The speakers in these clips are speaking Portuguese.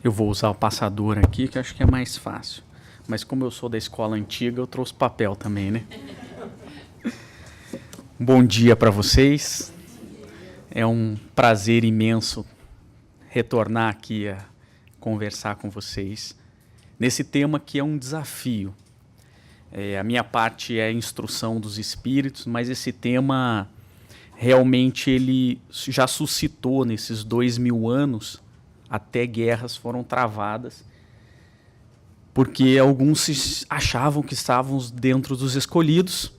Eu vou usar o passador aqui, que acho que é mais fácil. Mas como eu sou da escola antiga, eu trouxe papel também, né? Bom dia para vocês. É um prazer imenso retornar aqui a conversar com vocês nesse tema que é um desafio. A minha parte é a instrução dos espíritos, mas esse tema realmente ele já suscitou nesses 2000 anos, até guerras foram travadas, porque alguns achavam que estavam dentro dos escolhidos,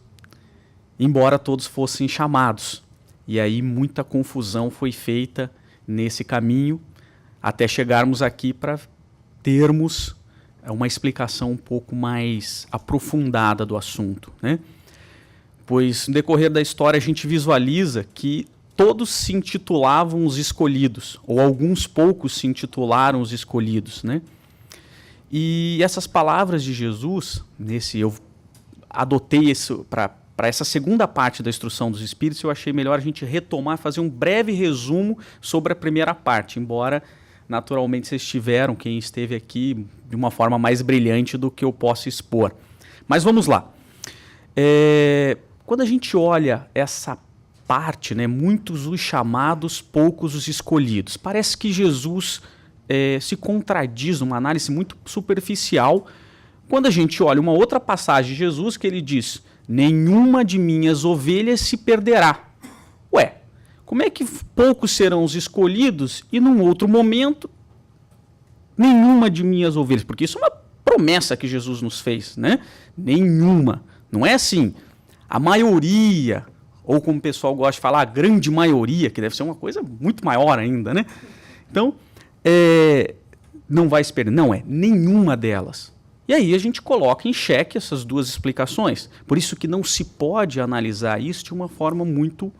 embora todos fossem chamados. E aí muita confusão foi feita nesse caminho, até chegarmos aqui para termos uma explicação um pouco mais aprofundada do assunto, né? Pois no decorrer da história a gente visualiza que todos se intitulavam os escolhidos, ou alguns poucos se intitularam os escolhidos, né? E essas palavras de Jesus, eu adotei isso para essa segunda parte da instrução dos espíritos, eu achei melhor a gente retomar, fazer um breve resumo sobre a primeira parte, embora naturalmente vocês tiveram, quem esteve aqui, de uma forma mais brilhante do que eu posso expor. Mas vamos lá. Quando a gente olha essa parte, né, muitos os chamados, poucos os escolhidos, parece que Jesus se contradiz numa análise muito superficial quando a gente olha uma outra passagem de Jesus que ele diz: nenhuma de minhas ovelhas se perderá. Ué, como é que poucos serão os escolhidos e num outro momento nenhuma de minhas ovelhas? Porque isso é uma promessa que Jesus nos fez, né? Nenhuma. Não é assim, a maioria, ou como o pessoal gosta de falar, a grande maioria, que deve ser uma coisa muito maior ainda, né? Então, não vai se perder. Não, é nenhuma delas. E aí a gente coloca em xeque essas duas explicações. Por isso que não se pode analisar isso de uma forma muito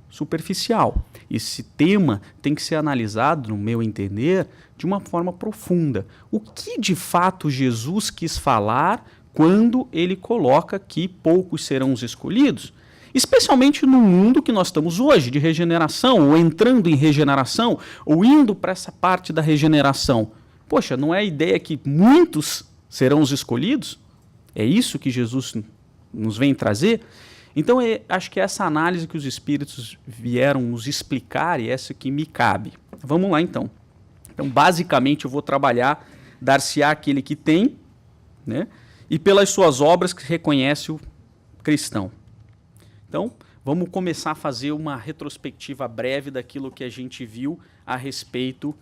superficial. Esse tema tem que ser analisado, no meu entender, de uma forma profunda. O que de fato Jesus quis falar quando ele coloca que poucos serão os escolhidos? Especialmente no mundo que nós estamos hoje, de regeneração, ou entrando em regeneração, ou indo para essa parte da regeneração. Poxa, não é a ideia que muitos serão os escolhidos? É isso que Jesus nos vem trazer? Então, acho que é essa análise que os espíritos vieram nos explicar e essa que me cabe. Vamos lá, então. Então, basicamente, eu vou trabalhar dar-se-á aquele que tem, né, e pelas suas obras que reconhece o cristão. Então, vamos começar a fazer uma retrospectiva breve daquilo que a gente viu a respeito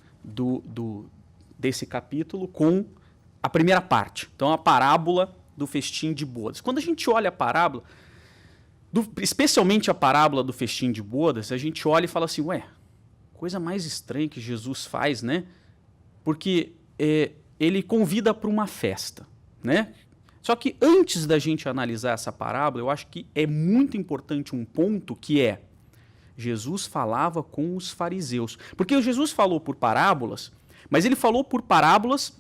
desse capítulo com a primeira parte. Então, a parábola do festim de bodas. Quando a gente olha a parábola, especialmente a parábola do festim de bodas, a gente olha e fala assim, ué, coisa mais estranha que Jesus faz, né? Porque ele convida para uma festa, né? Só que antes da gente analisar essa parábola, eu acho que é muito importante um ponto que é, Jesus falava com os fariseus. Porque Jesus falou por parábolas, mas ele falou por parábolas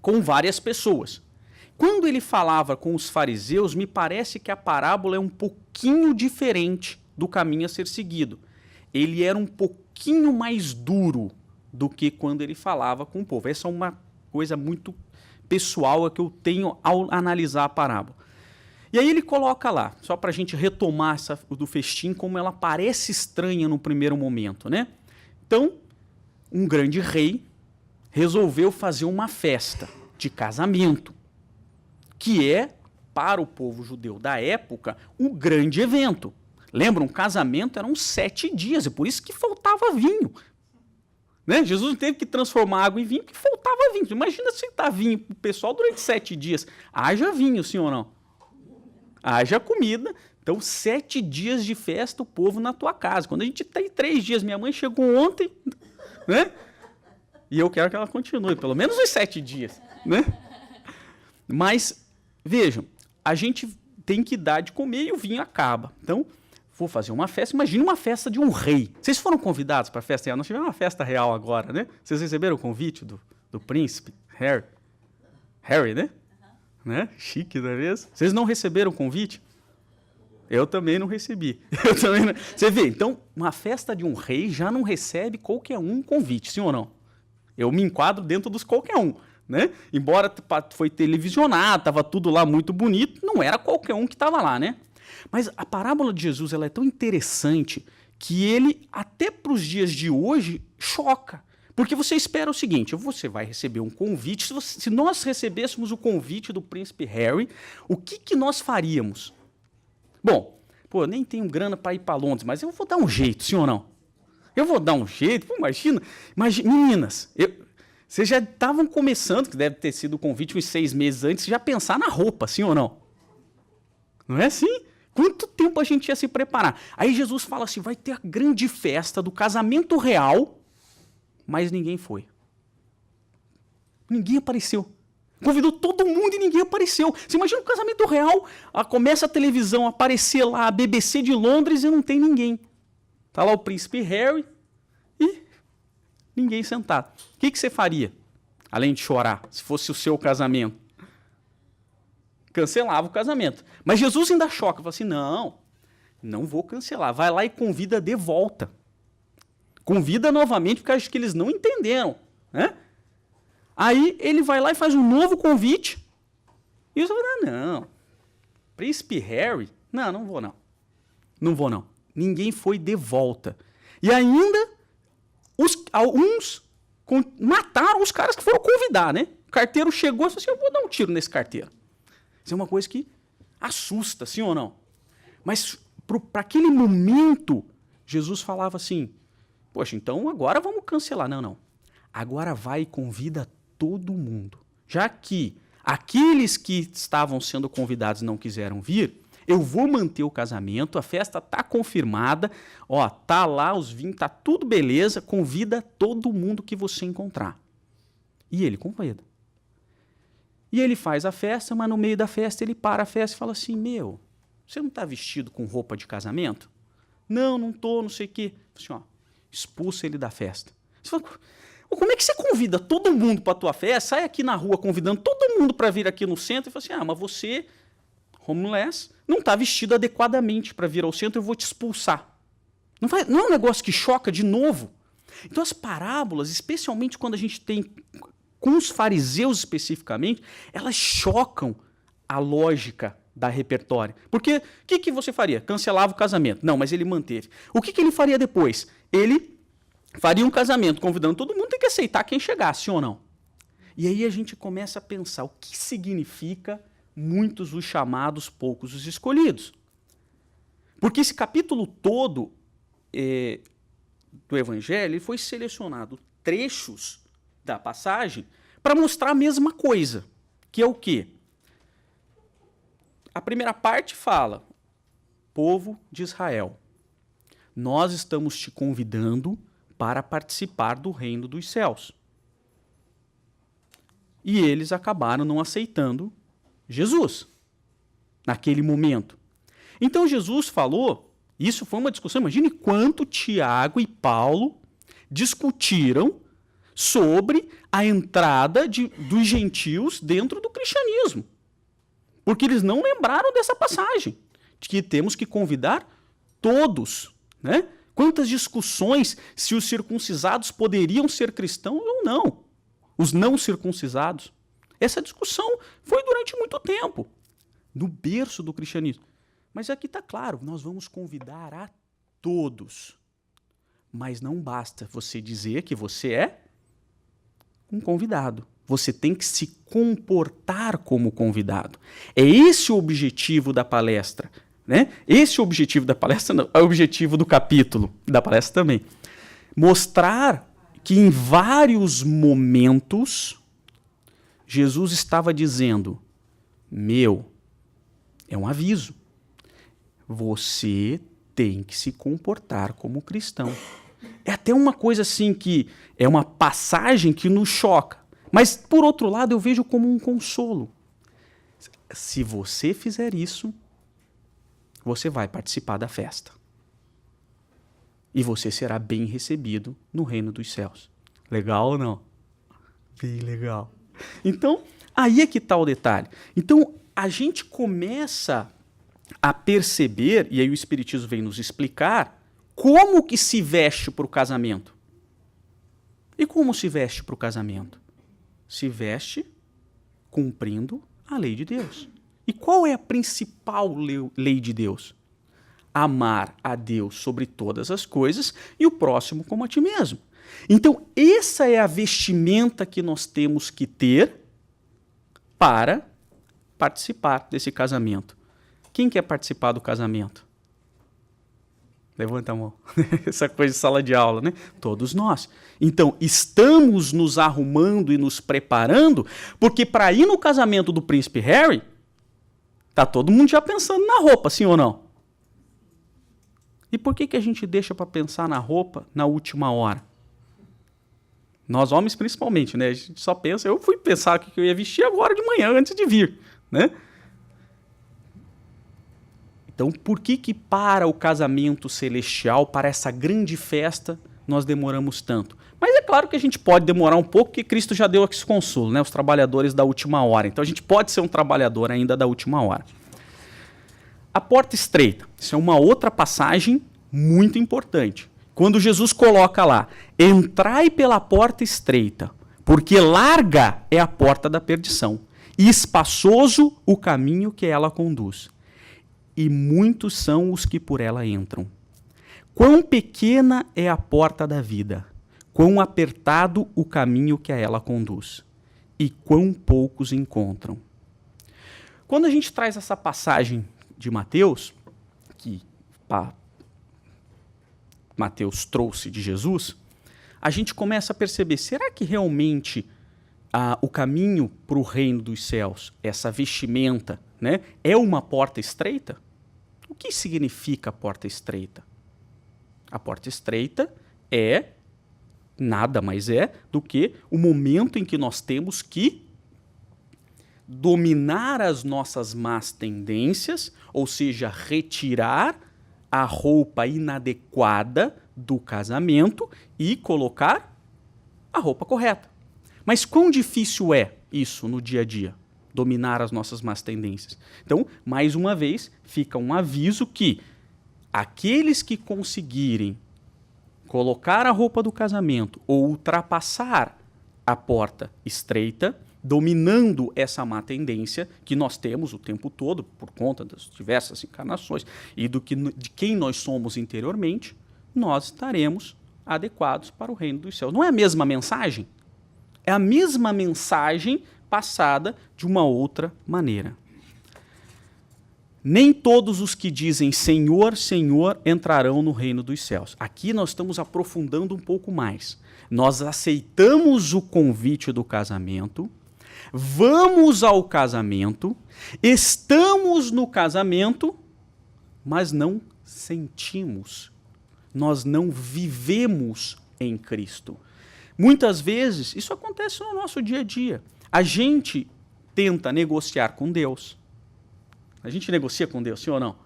com várias pessoas. Quando ele falava com os fariseus, me parece que a parábola é um pouquinho diferente do caminho a ser seguido. Ele era um pouquinho mais duro do que quando ele falava com o povo. Essa é uma coisa muito pessoal que eu tenho ao analisar a parábola. E aí ele coloca lá, só para a gente retomar essa do festim, como ela parece estranha no primeiro momento, né? Então, um grande rei resolveu fazer uma festa de casamento, que é, para o povo judeu da época, um grande evento. Lembram, um casamento eram 7 dias, e por isso que faltava vinho. Né? Jesus não teve que transformar água em vinho, porque faltava vinho. Imagina se dá vinho para o pessoal durante 7 dias. Haja vinho, sim ou não? Haja comida. Então, 7 dias de festa, o povo na tua casa. Quando a gente tem 3 dias, minha mãe chegou ontem, né? E eu quero que ela continue, pelo menos os 7 dias. Né? Mas, vejam, a gente tem que dar de comer e o vinho acaba. Então, vou fazer uma festa. Imagina uma festa de um rei. Vocês foram convidados para a festa real? Nós tivemos uma festa real agora, né? Vocês receberam o convite do príncipe Harry? Harry, né? Né? Chique, não é mesmo? Vocês não receberam o convite? Eu também não recebi. Eu também não... Você vê, então, uma festa de um rei já não recebe qualquer um convite, sim ou não? Eu me enquadro dentro dos qualquer um, né? Embora foi televisionado, estava tudo lá muito bonito, não era qualquer um que estava lá, né? Mas a parábola de Jesus ela é tão interessante que ele, até para os dias de hoje, choca. Porque você espera o seguinte, você vai receber um convite, se nós recebêssemos o convite do príncipe Harry, o que nós faríamos? Bom, eu nem tenho grana para ir para Londres, mas eu vou dar um jeito, sim ou não? Eu vou dar um jeito, imagina, meninas, vocês já estavam começando, que deve ter sido o convite uns 6 meses antes, já pensar na roupa, sim ou não? Não é assim? Quanto tempo a gente ia se preparar? Aí Jesus fala assim, vai ter a grande festa do casamento real, mas ninguém foi. Ninguém apareceu. Convidou todo mundo e ninguém apareceu. Você imagina o casamento real, começa a televisão a aparecer lá, a BBC de Londres e não tem ninguém. Tá lá o príncipe Harry e ninguém sentado. O que você faria? Além de chorar, se fosse o seu casamento. Cancelava o casamento. Mas Jesus ainda choca, fala assim, não vou cancelar. Vai lá e convida de volta. Convida novamente, porque acho que eles não entenderam, né? Aí ele vai lá e faz um novo convite. E você vai falar, não. Príncipe Harry? Não vou não. Não vou não. Ninguém foi de volta. E ainda, alguns mataram os caras que foram convidar, né? O carteiro chegou e falou assim, eu vou dar um tiro nesse carteiro. Isso é uma coisa que assusta, sim ou não? Mas para aquele momento, Jesus falava assim, poxa, então agora vamos cancelar. Não. Agora vai e convida todo mundo. Já que aqueles que estavam sendo convidados não quiseram vir, eu vou manter o casamento, a festa está confirmada, tá lá os vinhos, tá tudo beleza, convida todo mundo que você encontrar. E ele convida. E ele faz a festa, mas no meio da festa ele para a festa e fala assim, você não está vestido com roupa de casamento? Não tô, não sei o quê. Assim, expulsa ele da festa. Você fala, como é que você convida todo mundo para a tua festa, sai aqui na rua convidando todo mundo para vir aqui no centro e fala assim, mas você, homeless, não está vestido adequadamente para vir ao centro, eu vou te expulsar. Não é um negócio que choca de novo? Então as parábolas, especialmente quando a gente tem, com os fariseus especificamente, elas chocam a lógica da repertório. Porque o que você faria? Cancelava o casamento. Não, mas ele manteve. O que ele faria depois? Ele faria um casamento convidando todo mundo, tem que aceitar quem chegasse, ou não? E aí a gente começa a pensar o que significa muitos os chamados, poucos os escolhidos. Porque esse capítulo todo do Evangelho ele foi selecionado trechos da passagem para mostrar a mesma coisa, que é o quê? A primeira parte fala, povo de Israel, nós estamos te convidando para participar do reino dos céus. E eles acabaram não aceitando Jesus, naquele momento. Então Jesus falou, isso foi uma discussão, imagine quanto Tiago e Paulo discutiram sobre a entrada dos gentios dentro do cristianismo. Porque eles não lembraram dessa passagem, de que temos que convidar todos, né? Quantas discussões se os circuncisados poderiam ser cristãos ou não, os não circuncisados. Essa discussão foi durante muito tempo, no berço do cristianismo. Mas aqui está claro, nós vamos convidar a todos. Mas não basta você dizer que você é um convidado. Você tem que se comportar como convidado. É esse o objetivo da palestra, né? Esse é o objetivo da palestra, não, é o objetivo do capítulo, da palestra também. Mostrar que em vários momentos Jesus estava dizendo, é um aviso. Você tem que se comportar como cristão. É até uma coisa assim que é uma passagem que nos choca. Mas, por outro lado, eu vejo como um consolo. Se você fizer isso, você vai participar da festa. E você será bem recebido no reino dos céus. Legal ou não? Bem legal. Então, aí é que está o detalhe. Então, a gente começa a perceber, e aí o Espiritismo vem nos explicar, como que se veste para o casamento. E como se veste para o casamento? Se veste cumprindo a lei de Deus. E qual é a principal lei de Deus? Amar a Deus sobre todas as coisas e o próximo como a ti mesmo. Então, essa é a vestimenta que nós temos que ter para participar desse casamento. Quem quer participar do casamento? Levanta a mão. Essa coisa de sala de aula, né? Todos nós. Então, estamos nos arrumando e nos preparando, porque para ir no casamento do príncipe Harry, tá todo mundo já pensando na roupa, sim ou não? E por que a gente deixa para pensar na roupa na última hora? Nós homens principalmente, né? A gente só pensa, eu fui pensar o que eu ia vestir agora de manhã, antes de vir, né? Então, por que para o casamento celestial, para essa grande festa, nós demoramos tanto? Mas é claro que a gente pode demorar um pouco, porque Cristo já deu esse consolo, né? Os trabalhadores da última hora. Então, a gente pode ser um trabalhador ainda da última hora. A porta estreita. Isso é uma outra passagem muito importante. Quando Jesus coloca lá, entrai pela porta estreita, porque larga é a porta da perdição, e espaçoso o caminho que ela conduz. E muitos são os que por ela entram. Quão pequena é a porta da vida, quão apertado o caminho que a ela conduz, e quão poucos encontram. Quando a gente traz essa passagem de Mateus, que Mateus trouxe de Jesus, a gente começa a perceber, será que realmente o caminho para o reino dos céus, essa vestimenta, né, é uma porta estreita? O que significa a porta estreita? A porta estreita nada mais é do que o momento em que nós temos que dominar as nossas más tendências, ou seja, retirar a roupa inadequada do casamento e colocar a roupa correta. Mas quão difícil é isso no dia a dia? Dominar as nossas más tendências. Então, mais uma vez, fica um aviso que aqueles que conseguirem colocar a roupa do casamento ou ultrapassar a porta estreita, dominando essa má tendência que nós temos o tempo todo, por conta das diversas encarnações e de quem nós somos interiormente, nós estaremos adequados para o reino dos céus. Não é a mesma mensagem? É a mesma mensagem passada de uma outra maneira. Nem todos os que dizem Senhor, Senhor entrarão no reino dos céus. Aqui nós estamos aprofundando um pouco mais. Nós aceitamos o convite do casamento, vamos ao casamento, estamos no casamento, mas não sentimos, nós não vivemos em Cristo. Muitas vezes isso acontece no nosso dia a dia. A gente tenta negociar com Deus. A gente negocia com Deus, sim ou não?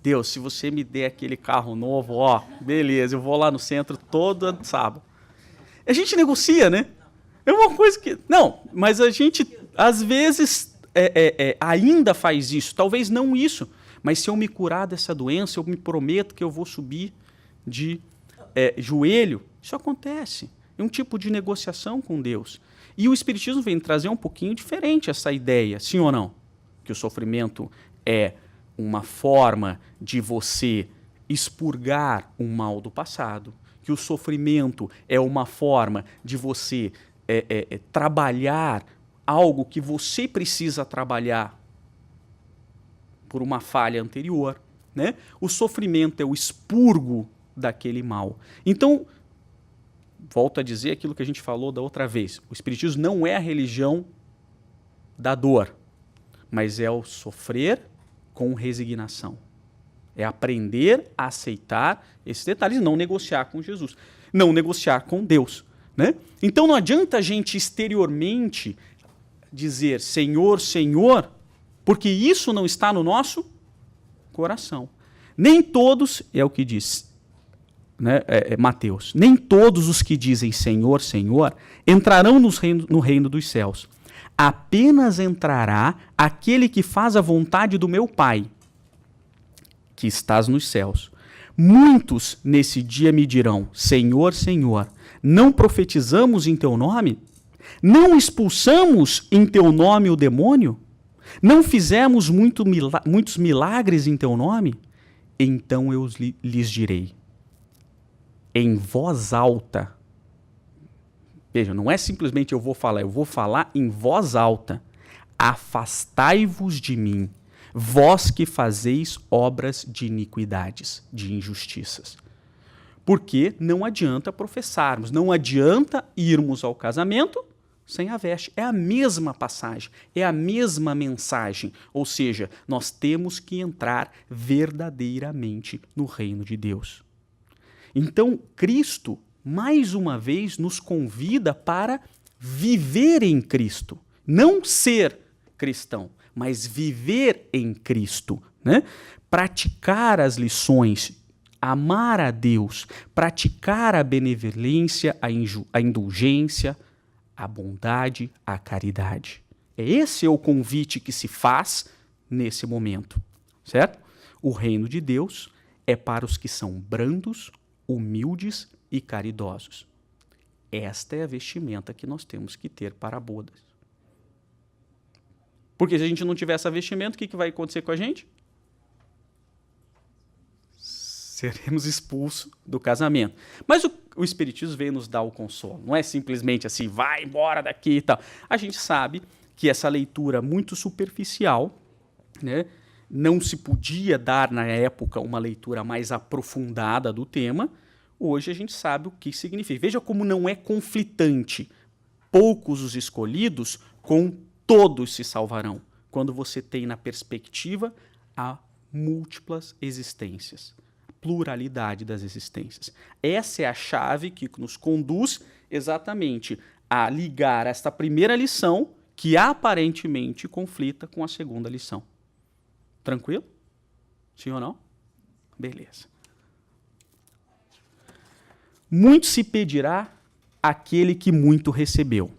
Deus, se você me der aquele carro novo, ó, beleza, eu vou lá no centro todo sábado. A gente negocia, né? É uma coisa que... Não, mas a gente, às vezes, ainda faz isso. Talvez não isso, mas se eu me curar dessa doença, eu me prometo que eu vou subir de joelho. Isso acontece. É um tipo de negociação com Deus. E o Espiritismo vem trazer um pouquinho diferente essa ideia, sim ou não? Que o sofrimento é uma forma de você expurgar um mal do passado, que o sofrimento é uma forma de você trabalhar algo que você precisa trabalhar por uma falha anterior, né? O sofrimento é o expurgo daquele mal. Então, volto a dizer aquilo que a gente falou da outra vez. O Espiritismo não é a religião da dor, mas é o sofrer com resignação. É aprender a aceitar esses detalhes e não negociar com Jesus. Não negociar com Deus, né? Então não adianta a gente exteriormente dizer Senhor, Senhor, porque isso não está no nosso coração. Nem todos, é o que diz, né, Mateus, nem todos os que dizem Senhor, Senhor, entrarão no reino dos céus. Apenas entrará aquele que faz a vontade do meu Pai, que estás nos céus. Muitos nesse dia me dirão: Senhor, Senhor, não profetizamos em teu nome? Não expulsamos em teu nome o demônio? Não fizemos muitos milagres em teu nome? Então eu lhes direi, em voz alta. Veja, não é simplesmente eu vou falar em voz alta. Afastai-vos de mim, vós que fazeis obras de iniquidades, de injustiças. Porque não adianta professarmos, não adianta irmos ao casamento sem a veste. É a mesma passagem, é a mesma mensagem. Ou seja, nós temos que entrar verdadeiramente no reino de Deus. Então, Cristo, mais uma vez, nos convida para viver em Cristo. Não ser cristão, mas viver em Cristo, né? Praticar as lições, amar a Deus, praticar a benevolência, a indulgência, a bondade, a caridade. Esse é o convite que se faz nesse momento, certo? O reino de Deus é para os que são brandos, humildes e caridosos. Esta é a vestimenta que nós temos que ter para bodas. Porque se a gente não tiver essa vestimenta, o que vai acontecer com a gente? Seremos expulsos do casamento. Mas o Espiritismo veio nos dar o consolo. Não é simplesmente assim, vai embora daqui e tal. A gente sabe que essa leitura muito superficial, né, não se podia dar na época uma leitura mais aprofundada do tema. Hoje a gente sabe o que significa. Veja como não é conflitante. Poucos os escolhidos, com todos se salvarão. Quando você tem na perspectiva a múltiplas existências. Pluralidade das existências. Essa é a chave que nos conduz exatamente a ligar esta primeira lição que aparentemente conflita com a segunda lição. Tranquilo? Sim ou não? Beleza. Muito se pedirá àquele que muito recebeu.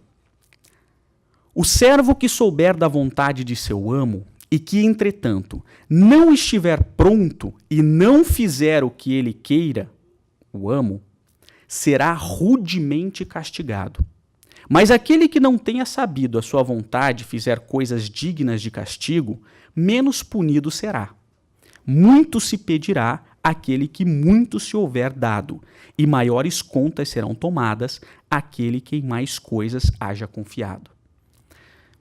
O servo que souber da vontade de seu amo e que, entretanto, não estiver pronto e não fizer o que ele queira, o amo, será rudemente castigado. Mas aquele que não tenha sabido a sua vontade e fizer coisas dignas de castigo, menos punido será. Muito se pedirá àquele que muito se houver dado, e maiores contas serão tomadas àquele que em mais coisas haja confiado.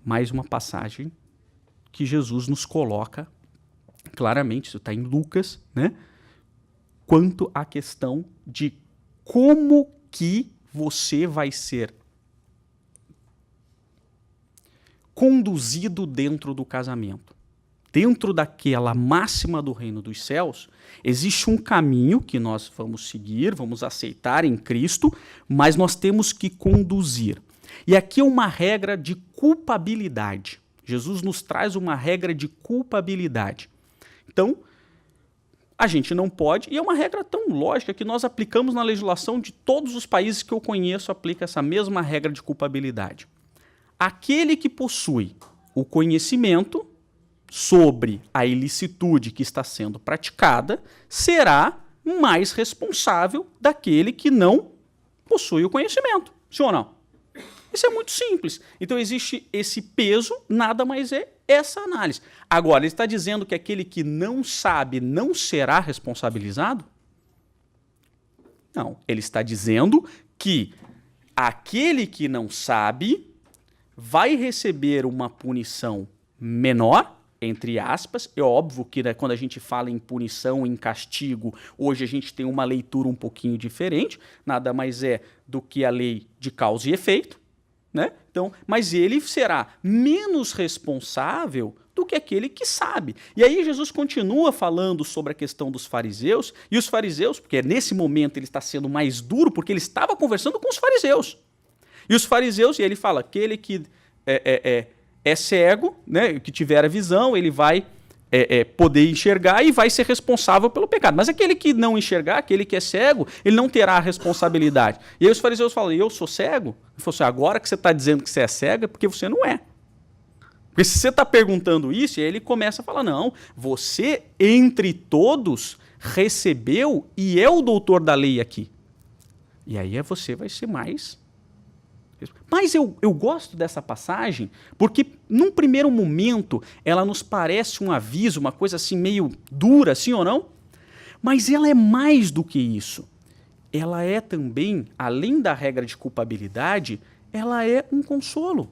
Mais uma passagem que Jesus nos coloca claramente, isso está em Lucas, né? Quanto à questão de como que você vai ser conduzido dentro do casamento. Dentro daquela máxima do reino dos céus, existe um caminho que nós vamos seguir, vamos aceitar em Cristo, mas nós temos que conduzir. E aqui é uma regra de culpabilidade. Jesus nos traz uma regra de culpabilidade. Então, a gente não pode, e é uma regra tão lógica que nós aplicamos na legislação de todos os países que eu conheço, aplica essa mesma regra de culpabilidade. Aquele que possui o conhecimento sobre a ilicitude que está sendo praticada será mais responsável daquele que não possui o conhecimento. Sim ou não? Isso é muito simples. Então existe esse peso, nada mais é essa análise. Agora, ele está dizendo que aquele que não sabe não será responsabilizado? Não. Ele está dizendo que aquele que não sabe vai receber uma punição menor, entre aspas. É óbvio que, né, quando a gente fala em punição, em castigo, hoje a gente tem uma leitura um pouquinho diferente. Nada mais é do que a lei de causa e efeito. Né? Então, mas ele será menos responsável do que aquele que sabe. E aí Jesus continua falando sobre a questão dos fariseus, e os fariseus, porque nesse momento ele está sendo mais duro, porque ele estava conversando com os fariseus. E os fariseus, e ele fala, aquele que é cego, né, que tiver a visão, ele vai poder enxergar e vai ser responsável pelo pecado. Mas aquele que não enxergar, aquele que é cego, ele não terá a responsabilidade. E aí os fariseus falam, eu sou cego? Ele falou assim, agora que você está dizendo que você é cego é porque você não é. Porque se você está perguntando isso, e aí ele começa a falar, não, você entre todos recebeu e é o doutor da lei aqui. E aí você vai ser mais... Mas eu gosto dessa passagem porque, num primeiro momento, ela nos parece um aviso, uma coisa assim meio dura, sim ou não? Mas ela é mais do que isso. Ela é também, além da regra de culpabilidade, ela é um consolo.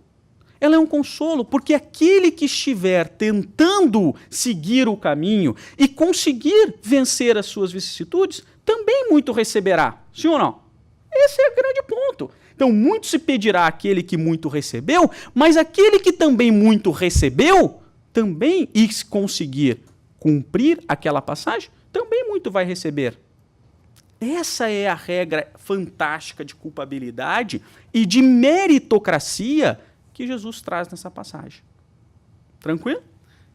Ela é um consolo porque aquele que estiver tentando seguir o caminho e conseguir vencer as suas vicissitudes, também muito receberá. Sim ou não? Esse é o grande ponto. Então, muito se pedirá àquele que muito recebeu, mas aquele que também muito recebeu, também, e se conseguir cumprir aquela passagem, também muito vai receber. Essa é a regra fantástica de culpabilidade e de meritocracia que Jesus traz nessa passagem. Tranquilo?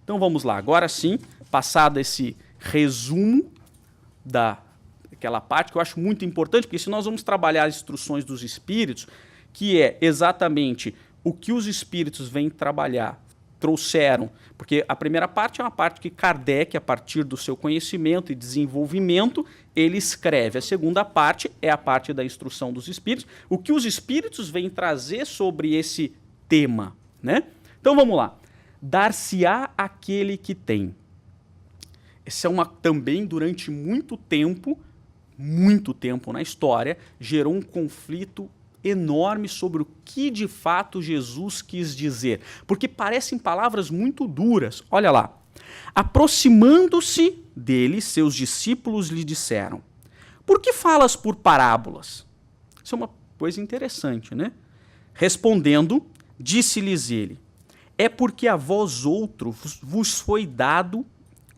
Então vamos lá. Agora sim, passado esse resumo daquela parte que eu acho muito importante, porque se nós vamos trabalhar as instruções dos espíritos, que é exatamente o que os espíritos vêm trabalhar, trouxeram, porque a primeira parte é uma parte que Kardec, a partir do seu conhecimento e desenvolvimento, ele escreve. A segunda parte é a parte da instrução dos espíritos, o que os espíritos vêm trazer sobre esse tema, né? Então vamos lá. Dar-se-á aquele que tem. Essa é uma também, durante muito tempo na história, gerou um conflito enorme sobre o que de fato Jesus quis dizer. Porque parecem palavras muito duras. Olha lá. Aproximando-se dele, seus discípulos lhe disseram: por que falas por parábolas? Isso é uma coisa interessante, né? Respondendo, disse-lhes ele: é porque a vós outros vos foi dado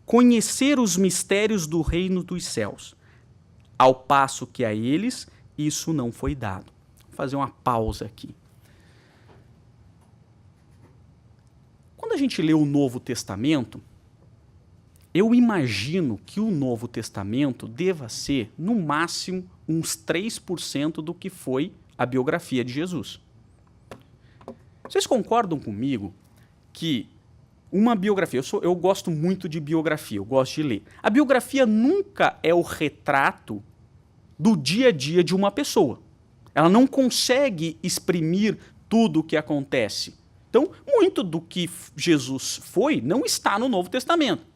conhecer os mistérios do reino dos céus, ao passo que a eles isso não foi dado. Vou fazer uma pausa aqui. Quando a gente lê o Novo Testamento, eu imagino que o Novo Testamento deva ser, no máximo, uns 3% do que foi a biografia de Jesus. Vocês concordam comigo que uma biografia, eu gosto muito de biografia, eu gosto de ler. A biografia nunca é o retrato do dia a dia de uma pessoa. Ela não consegue exprimir tudo o que acontece. Então, muito do que Jesus foi não está no Novo Testamento.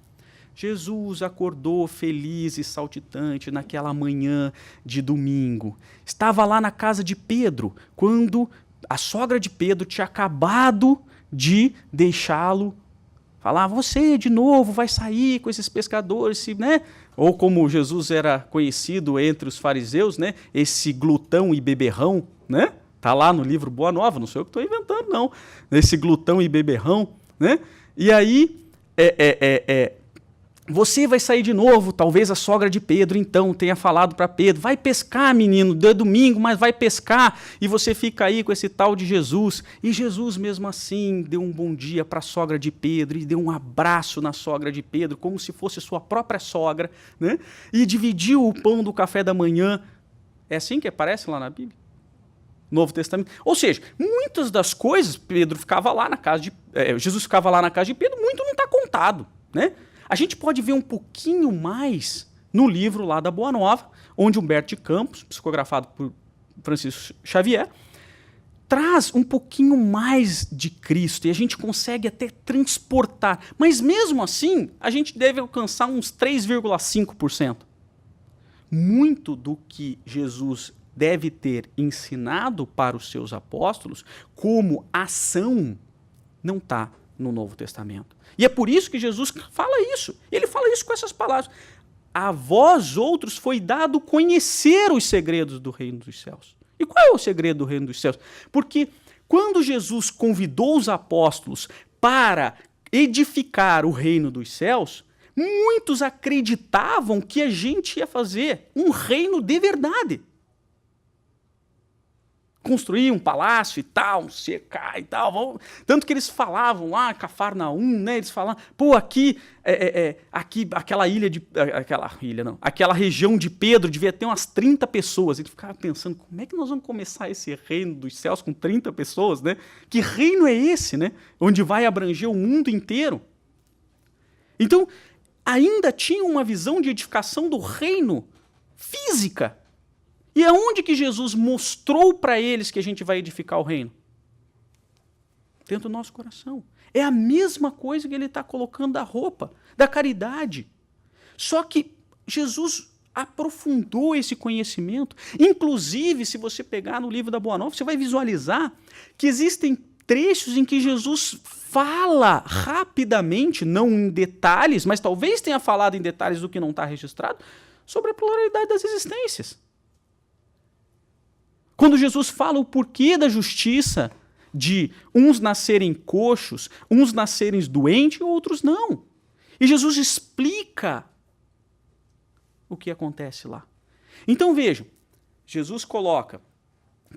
Jesus acordou feliz e saltitante naquela manhã de domingo. Estava lá na casa de Pedro, quando a sogra de Pedro tinha acabado de deixá-lo falar: você de novo vai sair com esses pescadores, né? Ou como Jesus era conhecido entre os fariseus, né? Esse glutão e beberrão, né? Tá lá no livro Boa Nova, não sou eu que estou inventando, não. Esse glutão e beberrão, né? E aí, você vai sair de novo, talvez a sogra de Pedro, então, tenha falado para Pedro: vai pescar, menino, é domingo, mas vai pescar, e você fica aí com esse tal de Jesus. E Jesus, mesmo assim, deu um bom dia para a sogra de Pedro, e deu um abraço na sogra de Pedro, como se fosse sua própria sogra, né? E dividiu o pão do café da manhã. É assim que aparece lá na Bíblia? Novo Testamento. Ou seja, muitas das coisas, Pedro ficava lá na casa de... Jesus ficava lá na casa de Pedro, muito não está contado, né? A gente pode ver um pouquinho mais no livro lá da Boa Nova, onde Humberto de Campos, psicografado por Francisco Xavier, traz um pouquinho mais de Cristo e a gente consegue até transportar. Mas mesmo assim, a gente deve alcançar uns 3,5%. Muito do que Jesus deve ter ensinado para os seus apóstolos como ação não está no Novo Testamento. E é por isso que Jesus fala isso. Ele fala isso com essas palavras: a vós outros foi dado conhecer os segredos do reino dos céus. E qual é o segredo do reino dos céus? Porque quando Jesus convidou os apóstolos para edificar o reino dos céus, muitos acreditavam que a gente ia fazer um reino de verdade. Construir um palácio e tal, cercar e tal. Tanto que eles falavam lá, Cafarnaum, né? Eles falavam, pô, aqui aquela região de Pedro devia ter umas 30 pessoas. Ele ficava pensando, como é que nós vamos começar esse reino dos céus com 30 pessoas, né? Que reino é esse, né? Onde vai abranger o mundo inteiro? Então, ainda tinham uma visão de edificação do reino física. E aonde que Jesus mostrou para eles que a gente vai edificar o reino? Dentro do nosso coração. É a mesma coisa que ele está colocando da roupa, da caridade. Só que Jesus aprofundou esse conhecimento. Inclusive, se você pegar no livro da Boa Nova, você vai visualizar que existem trechos em que Jesus fala rapidamente, não em detalhes, mas talvez tenha falado em detalhes do que não está registrado, sobre a pluralidade das existências. Quando Jesus fala o porquê da justiça de uns nascerem coxos, uns nascerem doentes e outros não. E Jesus explica o que acontece lá. Então vejam, Jesus coloca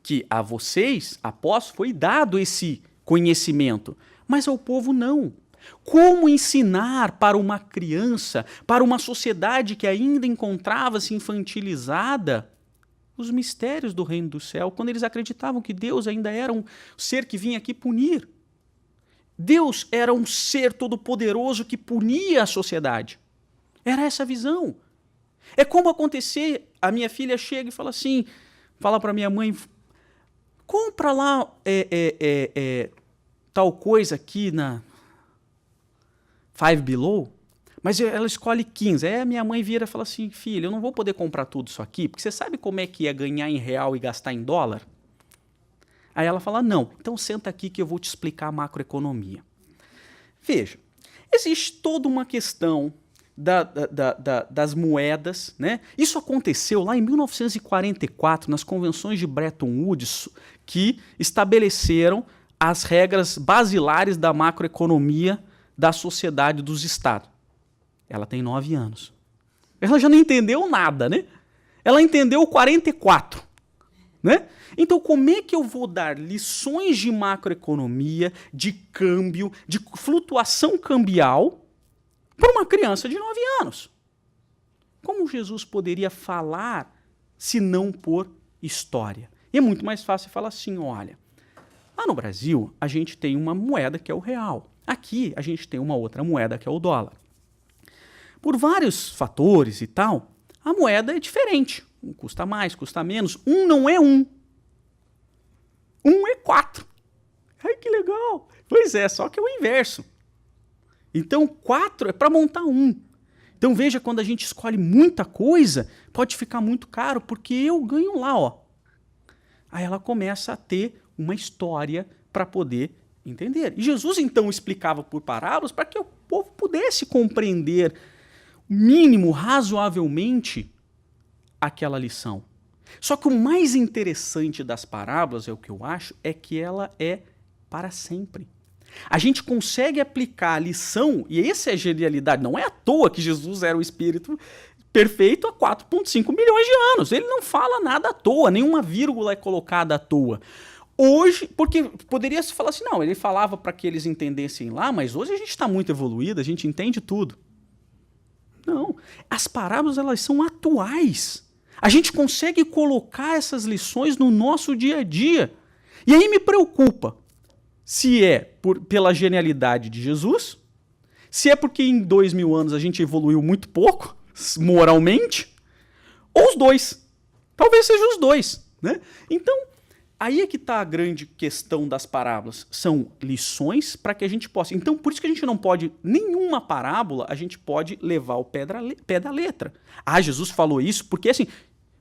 que a vocês, apóstolos, foi dado esse conhecimento, mas ao povo não. Como ensinar para uma criança, para uma sociedade que ainda encontrava-se infantilizada, os mistérios do reino do céu, quando eles acreditavam que Deus ainda era um ser que vinha aqui punir? Deus era um ser todo-poderoso que punia a sociedade. Era essa a visão. É como acontecer, a minha filha chega e fala assim, fala para minha mãe, compra lá tal coisa aqui na Five Below, mas ela escolhe 15. Aí a minha mãe vira e fala assim, filha, eu não vou poder comprar tudo isso aqui, porque você sabe como é que é ganhar em real e gastar em dólar? Aí ela fala, não, então senta aqui que eu vou te explicar a macroeconomia. Veja, existe toda uma questão das moedas, né? Isso aconteceu lá em 1944, nas convenções de Bretton Woods, que estabeleceram as regras basilares da macroeconomia da sociedade dos estados. Ela tem 9 anos. Ela já não entendeu nada, né? Ela entendeu 44, né? Então, como é que eu vou dar lições de macroeconomia, de câmbio, de flutuação cambial para uma criança de 9 anos? Como Jesus poderia falar se não por história? E é muito mais fácil falar assim, olha, lá no Brasil a gente tem uma moeda que é o real. Aqui a gente tem uma outra moeda que é o dólar. Por vários fatores e tal, a moeda é diferente. Um custa mais, custa menos. Um não é um. Um é 4. Ai, que legal. Pois é, só que é o inverso. Então, 4 é para montar um. Então, veja, quando a gente escolhe muita coisa, pode ficar muito caro, porque eu ganho lá, ó. Aí ela começa a ter uma história para poder entender. E Jesus, então, explicava por parábolas para que o povo pudesse compreender mínimo, razoavelmente, aquela lição. Só que o mais interessante das parábolas, é o que eu acho, é que ela é para sempre. A gente consegue aplicar a lição, e essa é a genialidade, não é à toa que Jesus era o Espírito perfeito há 4,5 milhões de anos. Ele não fala nada à toa, nenhuma vírgula é colocada à toa. Hoje, porque poderia se falar assim, não, ele falava para que eles entendessem lá, mas hoje a gente está muito evoluído, a gente entende tudo. Não, as parábolas elas são atuais. A gente consegue colocar essas lições no nosso dia a dia. E aí me preocupa se é pela genialidade de Jesus, se é porque em 2000 anos a gente evoluiu muito pouco, moralmente, ou os dois. Talvez seja os dois, né? Então, aí é que está a grande questão das parábolas. São lições para que a gente possa... Então, por isso que a gente não pode... Nenhuma parábola a gente pode levar ao pé da letra. Ah, Jesus falou isso porque assim...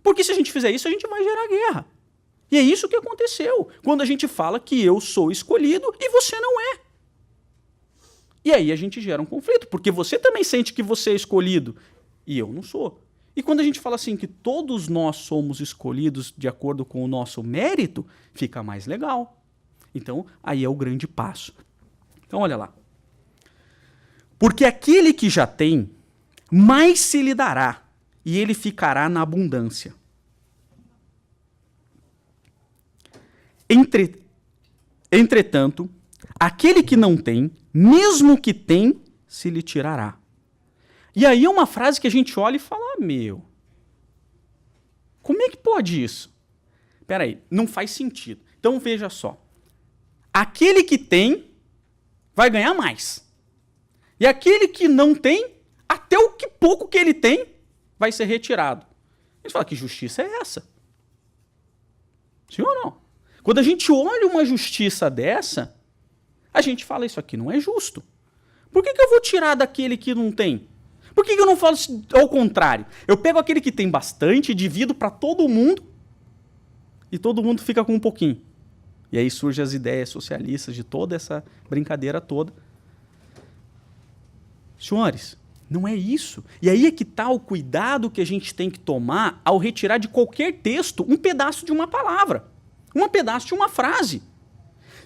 Porque se a gente fizer isso, a gente vai gerar guerra. E é isso que aconteceu. Quando a gente fala que eu sou escolhido e você não é. E aí a gente gera um conflito. Porque você também sente que você é escolhido e eu não sou. E quando a gente fala assim que todos nós somos escolhidos de acordo com o nosso mérito, fica mais legal. Então, aí é o grande passo. Então, olha lá. Porque aquele que já tem, mais se lhe dará, e ele ficará na abundância. Entretanto, aquele que não tem, mesmo que tem, se lhe tirará. E aí é uma frase que a gente olha e fala, meu, como é que pode isso? Peraí, não faz sentido. Então veja só, aquele que tem vai ganhar mais. E aquele que não tem, até o que pouco que ele tem vai ser retirado. A gente fala, que justiça é essa? Sim ou não? Quando a gente olha uma justiça dessa, a gente fala, isso aqui não é justo. Por que eu vou tirar daquele que não tem? Por que eu não falo ao contrário? Eu pego aquele que tem bastante, divido para todo mundo, e todo mundo fica com um pouquinho. E aí surgem as ideias socialistas de toda essa brincadeira toda. Senhores, não é isso. E aí é que está o cuidado que a gente tem que tomar ao retirar de qualquer texto um pedaço de uma palavra, um pedaço de uma frase.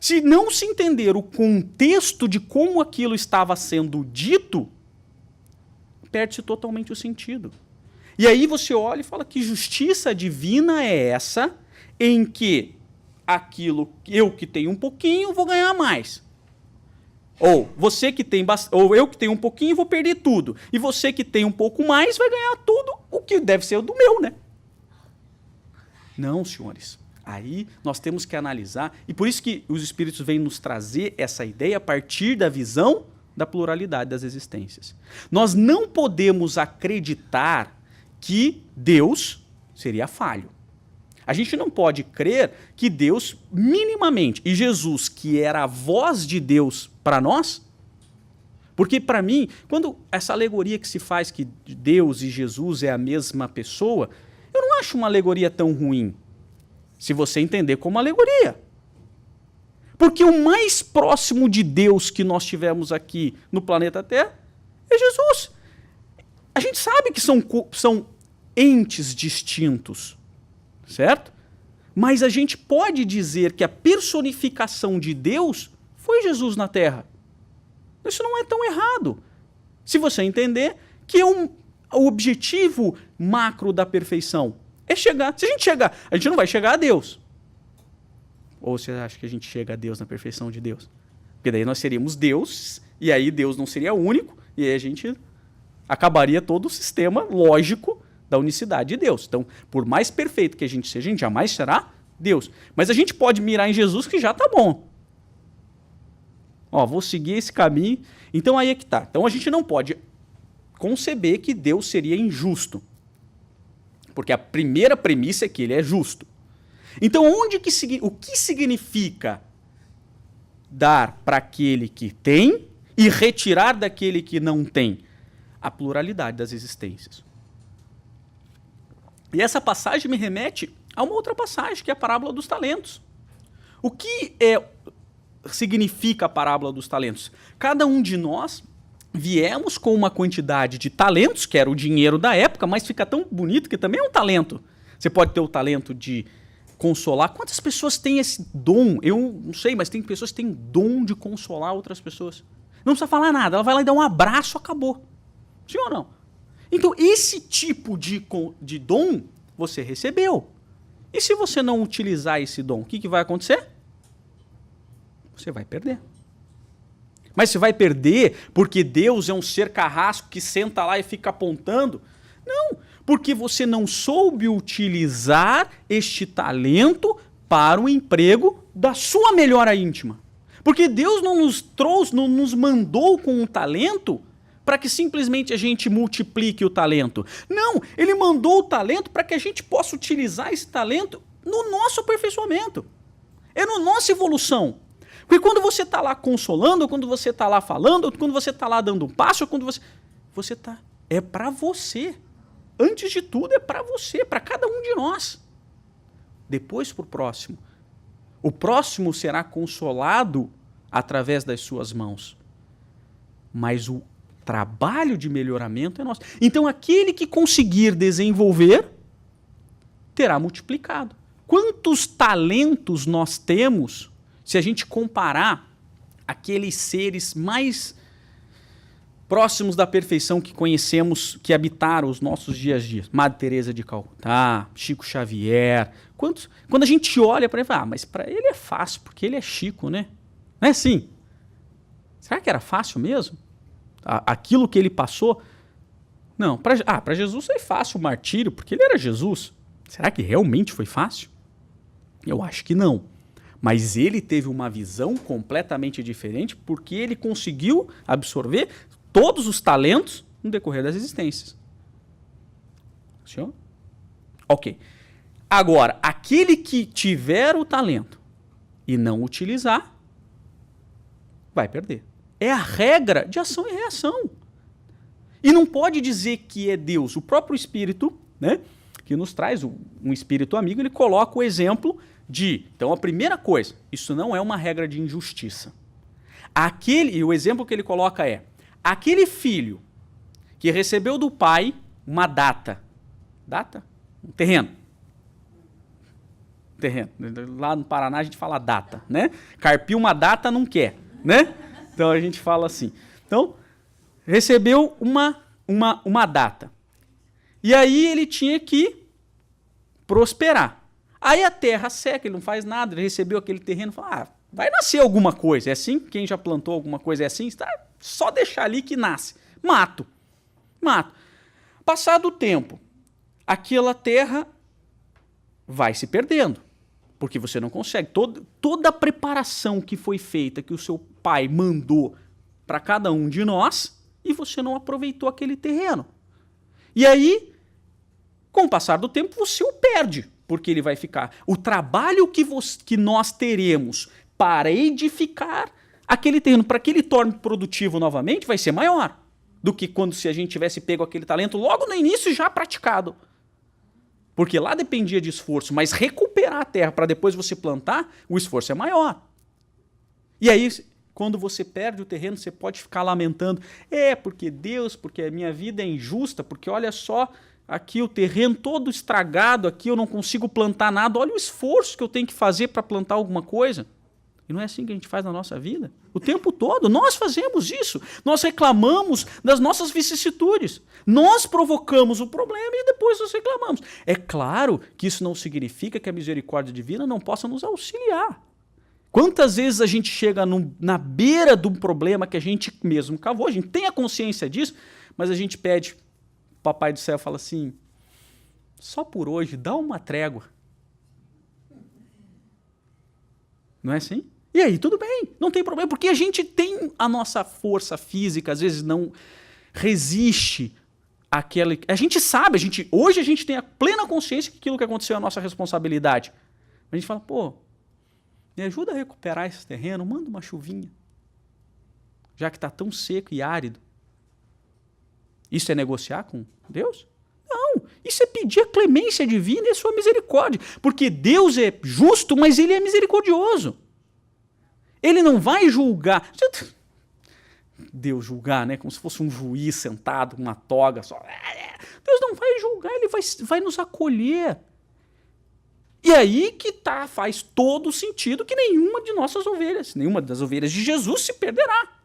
Se não se entender o contexto de como aquilo estava sendo dito, perde-se totalmente o sentido. E aí você olha e fala, que justiça divina é essa em que aquilo, eu que tenho um pouquinho, vou ganhar mais. Ou você que tem ou eu que tenho um pouquinho, vou perder tudo. E você que tem um pouco mais, vai ganhar tudo, o que deve ser do meu, né? Não, senhores. Aí nós temos que analisar, e por isso que os Espíritos vêm nos trazer essa ideia a partir da visão da pluralidade das existências. Nós não podemos acreditar que Deus seria falho. A gente não pode crer que Deus, minimamente, e Jesus, que era a voz de Deus para nós, porque para mim, quando essa alegoria que se faz que Deus e Jesus é a mesma pessoa, eu não acho uma alegoria tão ruim, se você entender como alegoria. Porque o mais próximo de Deus que nós tivemos aqui no planeta Terra é Jesus. A gente sabe que são entes distintos, certo? Mas a gente pode dizer que a personificação de Deus foi Jesus na Terra. Isso não é tão errado. Se você entender que o objetivo macro da perfeição é chegar. Se a gente chegar, a gente não vai chegar a Deus. Ou você acha que a gente chega a Deus na perfeição de Deus? Porque daí nós seríamos Deus, e aí Deus não seria único, e aí a gente acabaria todo o sistema lógico da unicidade de Deus. Então, por mais perfeito que a gente seja, a gente jamais será Deus. Mas a gente pode mirar em Jesus, que já está bom. Ó, vou seguir esse caminho. Então aí é que tá. Então a gente não pode conceber que Deus seria injusto. Porque a primeira premissa é que ele é justo. Então o que significa dar para aquele que tem e retirar daquele que não tem? A pluralidade das existências. E essa passagem me remete a uma outra passagem, que é a parábola dos talentos. O que significa a parábola dos talentos? Cada um de nós viemos com uma quantidade de talentos, que era o dinheiro da época, mas fica tão bonito que também é um talento. Você pode ter o talento de consolar. Quantas pessoas têm esse dom? Eu não sei, mas tem pessoas que têm dom de consolar outras pessoas. Não precisa falar nada, ela vai lá e dá um abraço, acabou. Sim ou não? Então, esse tipo de dom você recebeu. E se você não utilizar esse dom, o que vai acontecer? Você vai perder. Mas você vai perder porque Deus é um ser carrasco que senta lá e fica apontando? Não, porque você não soube utilizar este talento para o emprego da sua melhora íntima. Porque Deus não nos trouxe, não nos mandou com um talento para que simplesmente a gente multiplique o talento. Não, ele mandou o talento para que a gente possa utilizar esse talento no nosso aperfeiçoamento. É na nossa evolução. Porque quando você está lá consolando, ou quando você está lá falando, ou quando você está lá dando um passo, ou quando você está... É para você. Antes de tudo, é para você, para cada um de nós. Depois para o próximo. O próximo será consolado através das suas mãos. Mas o trabalho de melhoramento é nosso. Então, aquele que conseguir desenvolver, terá multiplicado. Quantos talentos nós temos, se a gente comparar aqueles seres mais próximos da perfeição que conhecemos, que habitaram os nossos dias a dias? Madre Teresa de Calcutá, Chico Xavier. Quando a gente olha para ele, fala, mas para ele é fácil, porque ele é Chico, né? Não é assim? Será que era fácil mesmo? Aquilo que ele passou? Não, para Jesus foi fácil o martírio, porque ele era Jesus. Será que realmente foi fácil? Eu acho que não. Mas ele teve uma visão completamente diferente, porque ele conseguiu absorver todos os talentos no decorrer das existências. Senhor? Ok. Agora, aquele que tiver o talento e não utilizar, vai perder. É a regra de ação e reação. E não pode dizer que é Deus. O próprio Espírito, né, que nos traz um Espírito amigo, ele coloca o exemplo de... Então, a primeira coisa, isso não é uma regra de injustiça. E o exemplo que ele coloca é, aquele filho que recebeu do pai uma data. Data? Um terreno. Terreno. Lá no Paraná a gente fala data, né? Carpir uma data não quer, né? Então a gente fala assim. Então, recebeu uma data. E aí ele tinha que prosperar. Aí a terra seca, ele não faz nada, ele recebeu aquele terreno e fala, vai nascer alguma coisa. É assim? Quem já plantou alguma coisa é assim? Tá? Só deixar ali que nasce. Mato. Passado o tempo, aquela terra vai se perdendo. Porque você não consegue. Toda a preparação que foi feita, que o seu pai mandou para cada um de nós, e você não aproveitou aquele terreno. E aí, com o passar do tempo, você o perde. Porque ele vai ficar... O trabalho que nós teremos para edificar aquele terreno, para que ele torne produtivo novamente, vai ser maior do que se a gente tivesse pego aquele talento logo no início já praticado. Porque lá dependia de esforço, mas recuperar a terra para depois você plantar, o esforço é maior. E aí, quando você perde o terreno, você pode ficar lamentando. Porque Deus, porque a minha vida é injusta, porque olha só, aqui o terreno todo estragado, aqui eu não consigo plantar nada, olha o esforço que eu tenho que fazer para plantar alguma coisa. E não é assim que a gente faz na nossa vida? O tempo todo, nós fazemos isso. Nós reclamamos das nossas vicissitudes. Nós provocamos o problema e depois nós reclamamos. É claro que isso não significa que a misericórdia divina não possa nos auxiliar. Quantas vezes a gente chega na beira de um problema que a gente mesmo cavou, a gente tem a consciência disso, mas a gente pede, o Papai do Céu fala assim, só por hoje, dá uma trégua. Não é assim? E aí, tudo bem, não tem problema, porque a gente tem a nossa força física, às vezes não resiste àquela... A gente sabe, hoje a gente tem a plena consciência que aquilo que aconteceu é a nossa responsabilidade. A gente fala, me ajuda a recuperar esse terreno, manda uma chuvinha. Já que está tão seco e árido. Isso é negociar com Deus? Não, isso é pedir a clemência divina e a sua misericórdia. Porque Deus é justo, mas ele é misericordioso. Ele não vai julgar. Deus julgar, né? Como se fosse um juiz sentado com uma toga só. Deus não vai julgar, ele vai nos acolher. E aí que faz todo sentido que nenhuma das ovelhas de Jesus se perderá.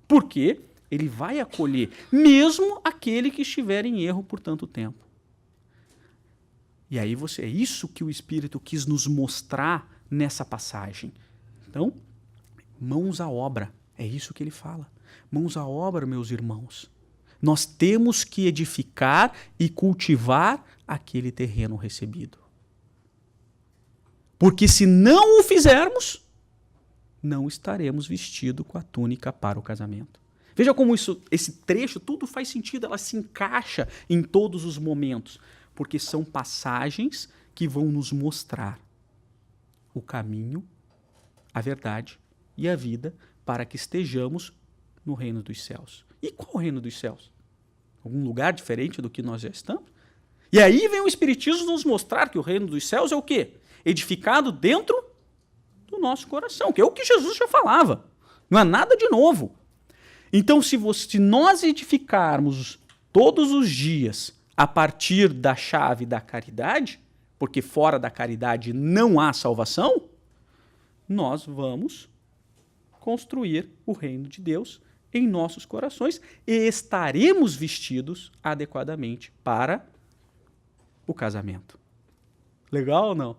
Porque ele vai acolher, mesmo aquele que estiver em erro por tanto tempo. E aí é isso que o Espírito quis nos mostrar nessa passagem. Então, mãos à obra. É isso que ele fala. Mãos à obra, meus irmãos. Nós temos que edificar e cultivar aquele terreno recebido. Porque se não o fizermos, não estaremos vestidos com a túnica para o casamento. Veja como esse trecho, tudo faz sentido, ela se encaixa em todos os momentos. Porque são passagens que vão nos mostrar o caminho, a verdade e a vida para que estejamos no reino dos céus. E qual o reino dos céus? Algum lugar diferente do que nós já estamos? E aí vem o Espiritismo nos mostrar que o reino dos céus é o quê? Edificado dentro do nosso coração, que é o que Jesus já falava. Não é nada de novo. Então, se nós edificarmos todos os dias a partir da chave da caridade, porque fora da caridade não há salvação, nós vamos construir o reino de Deus em nossos corações e estaremos vestidos adequadamente para o casamento. Legal ou não?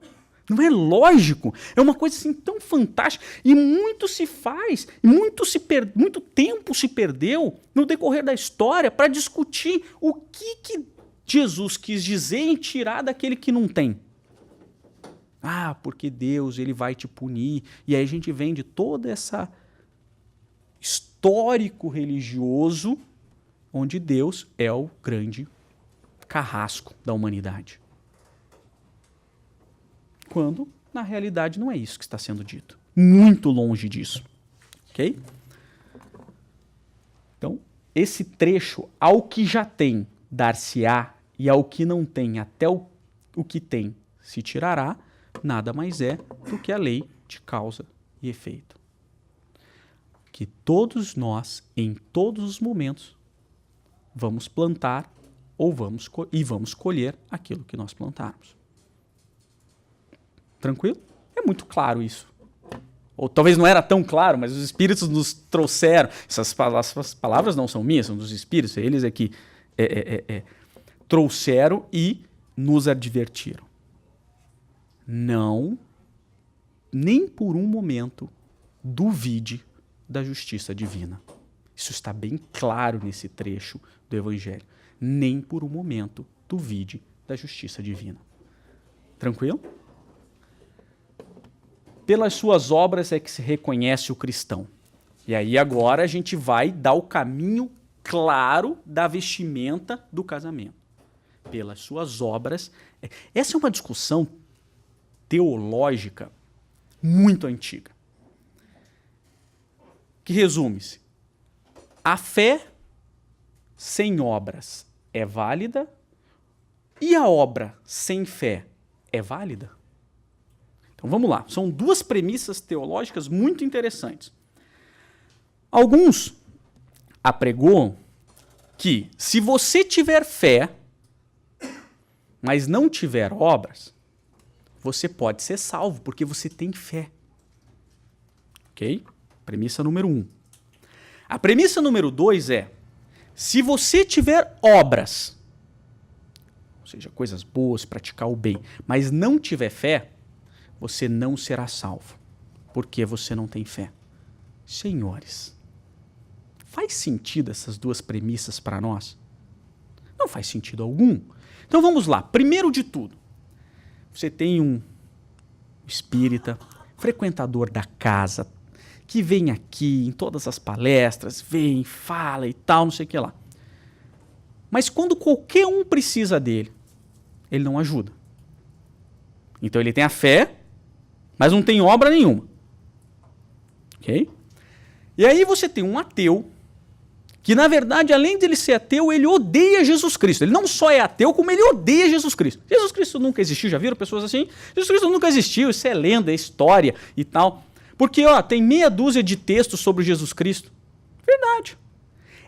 Não é lógico? É uma coisa assim tão fantástica. E muito se faz, muito tempo se perdeu no decorrer da história para discutir o que Jesus quis dizer em tirar daquele que não tem. Porque Deus ele vai te punir. E aí a gente vem de toda essa histórico religioso, onde Deus é o grande carrasco da humanidade. Quando, na realidade, não é isso que está sendo dito. Muito longe disso. Ok? Então, esse trecho, ao que já tem, dar-se-á, e ao que não tem, até o que tem, se tirará, nada mais é do que a lei de causa e efeito. Que todos nós, em todos os momentos, vamos plantar ou vamos colher aquilo que nós plantarmos. Tranquilo? É muito claro isso. Ou talvez não era tão claro, mas os Espíritos nos trouxeram. Essas palavras não são minhas, são dos Espíritos. Eles é que trouxeram e nos advertiram. Não, nem por um momento, duvide da justiça divina. Isso está bem claro nesse trecho do Evangelho. Nem por um momento duvide da justiça divina. Tranquilo? Pelas suas obras é que se reconhece o cristão. E aí agora a gente vai dar o caminho claro da vestimenta do casamento. Pelas suas obras. Essa é uma discussão teológica muito antiga. Que resume-se: a fé sem obras é válida e a obra sem fé é válida? Então vamos lá, são duas premissas teológicas muito interessantes. Alguns apregoam que se você tiver fé, mas não tiver obras, você pode ser salvo, porque você tem fé. Ok? Premissa número 1. A premissa número 2 é: se você tiver obras, ou seja, coisas boas, praticar o bem, mas não tiver fé, você não será salvo, porque você não tem fé. Senhores, faz sentido essas duas premissas para nós? Não faz sentido algum. Então vamos lá. Primeiro de tudo, você tem um espírita, frequentador da casa, que vem aqui em todas as palestras, vem, fala e tal, não sei o que lá. Mas quando qualquer um precisa dele, ele não ajuda. Então ele tem a fé, mas não tem obra nenhuma. Ok? E aí você tem um ateu, que na verdade, além de ele ser ateu, ele odeia Jesus Cristo. Ele não só é ateu, como ele odeia Jesus Cristo. Jesus Cristo nunca existiu, já viram pessoas assim? Jesus Cristo nunca existiu, isso é lenda, é história e tal. Porque tem meia dúzia de textos sobre Jesus Cristo. Verdade.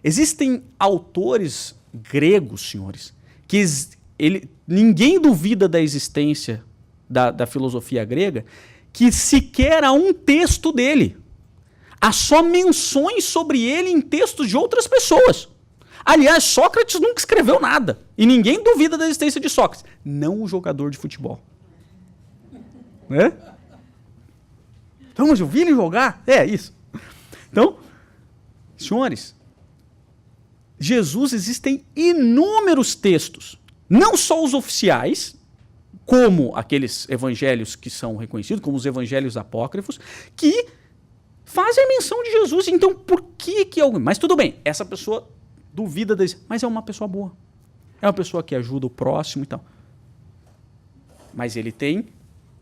Existem autores gregos, senhores, que ninguém duvida da existência da filosofia grega, que sequer há um texto dele. Há só menções sobre ele em textos de outras pessoas. Aliás, Sócrates nunca escreveu nada. E ninguém duvida da existência de Sócrates. Não o jogador de futebol. Né? Então, mas eu vi ele jogar? É isso. Então, senhores, Jesus existem inúmeros textos. Não só os oficiais, como aqueles evangelhos que são reconhecidos, como os evangelhos apócrifos, que fazem menção de Jesus. Então, por que alguém... Mas tudo bem, essa pessoa duvida disso, mas é uma pessoa boa. É uma pessoa que ajuda o próximo e tal. Mas ele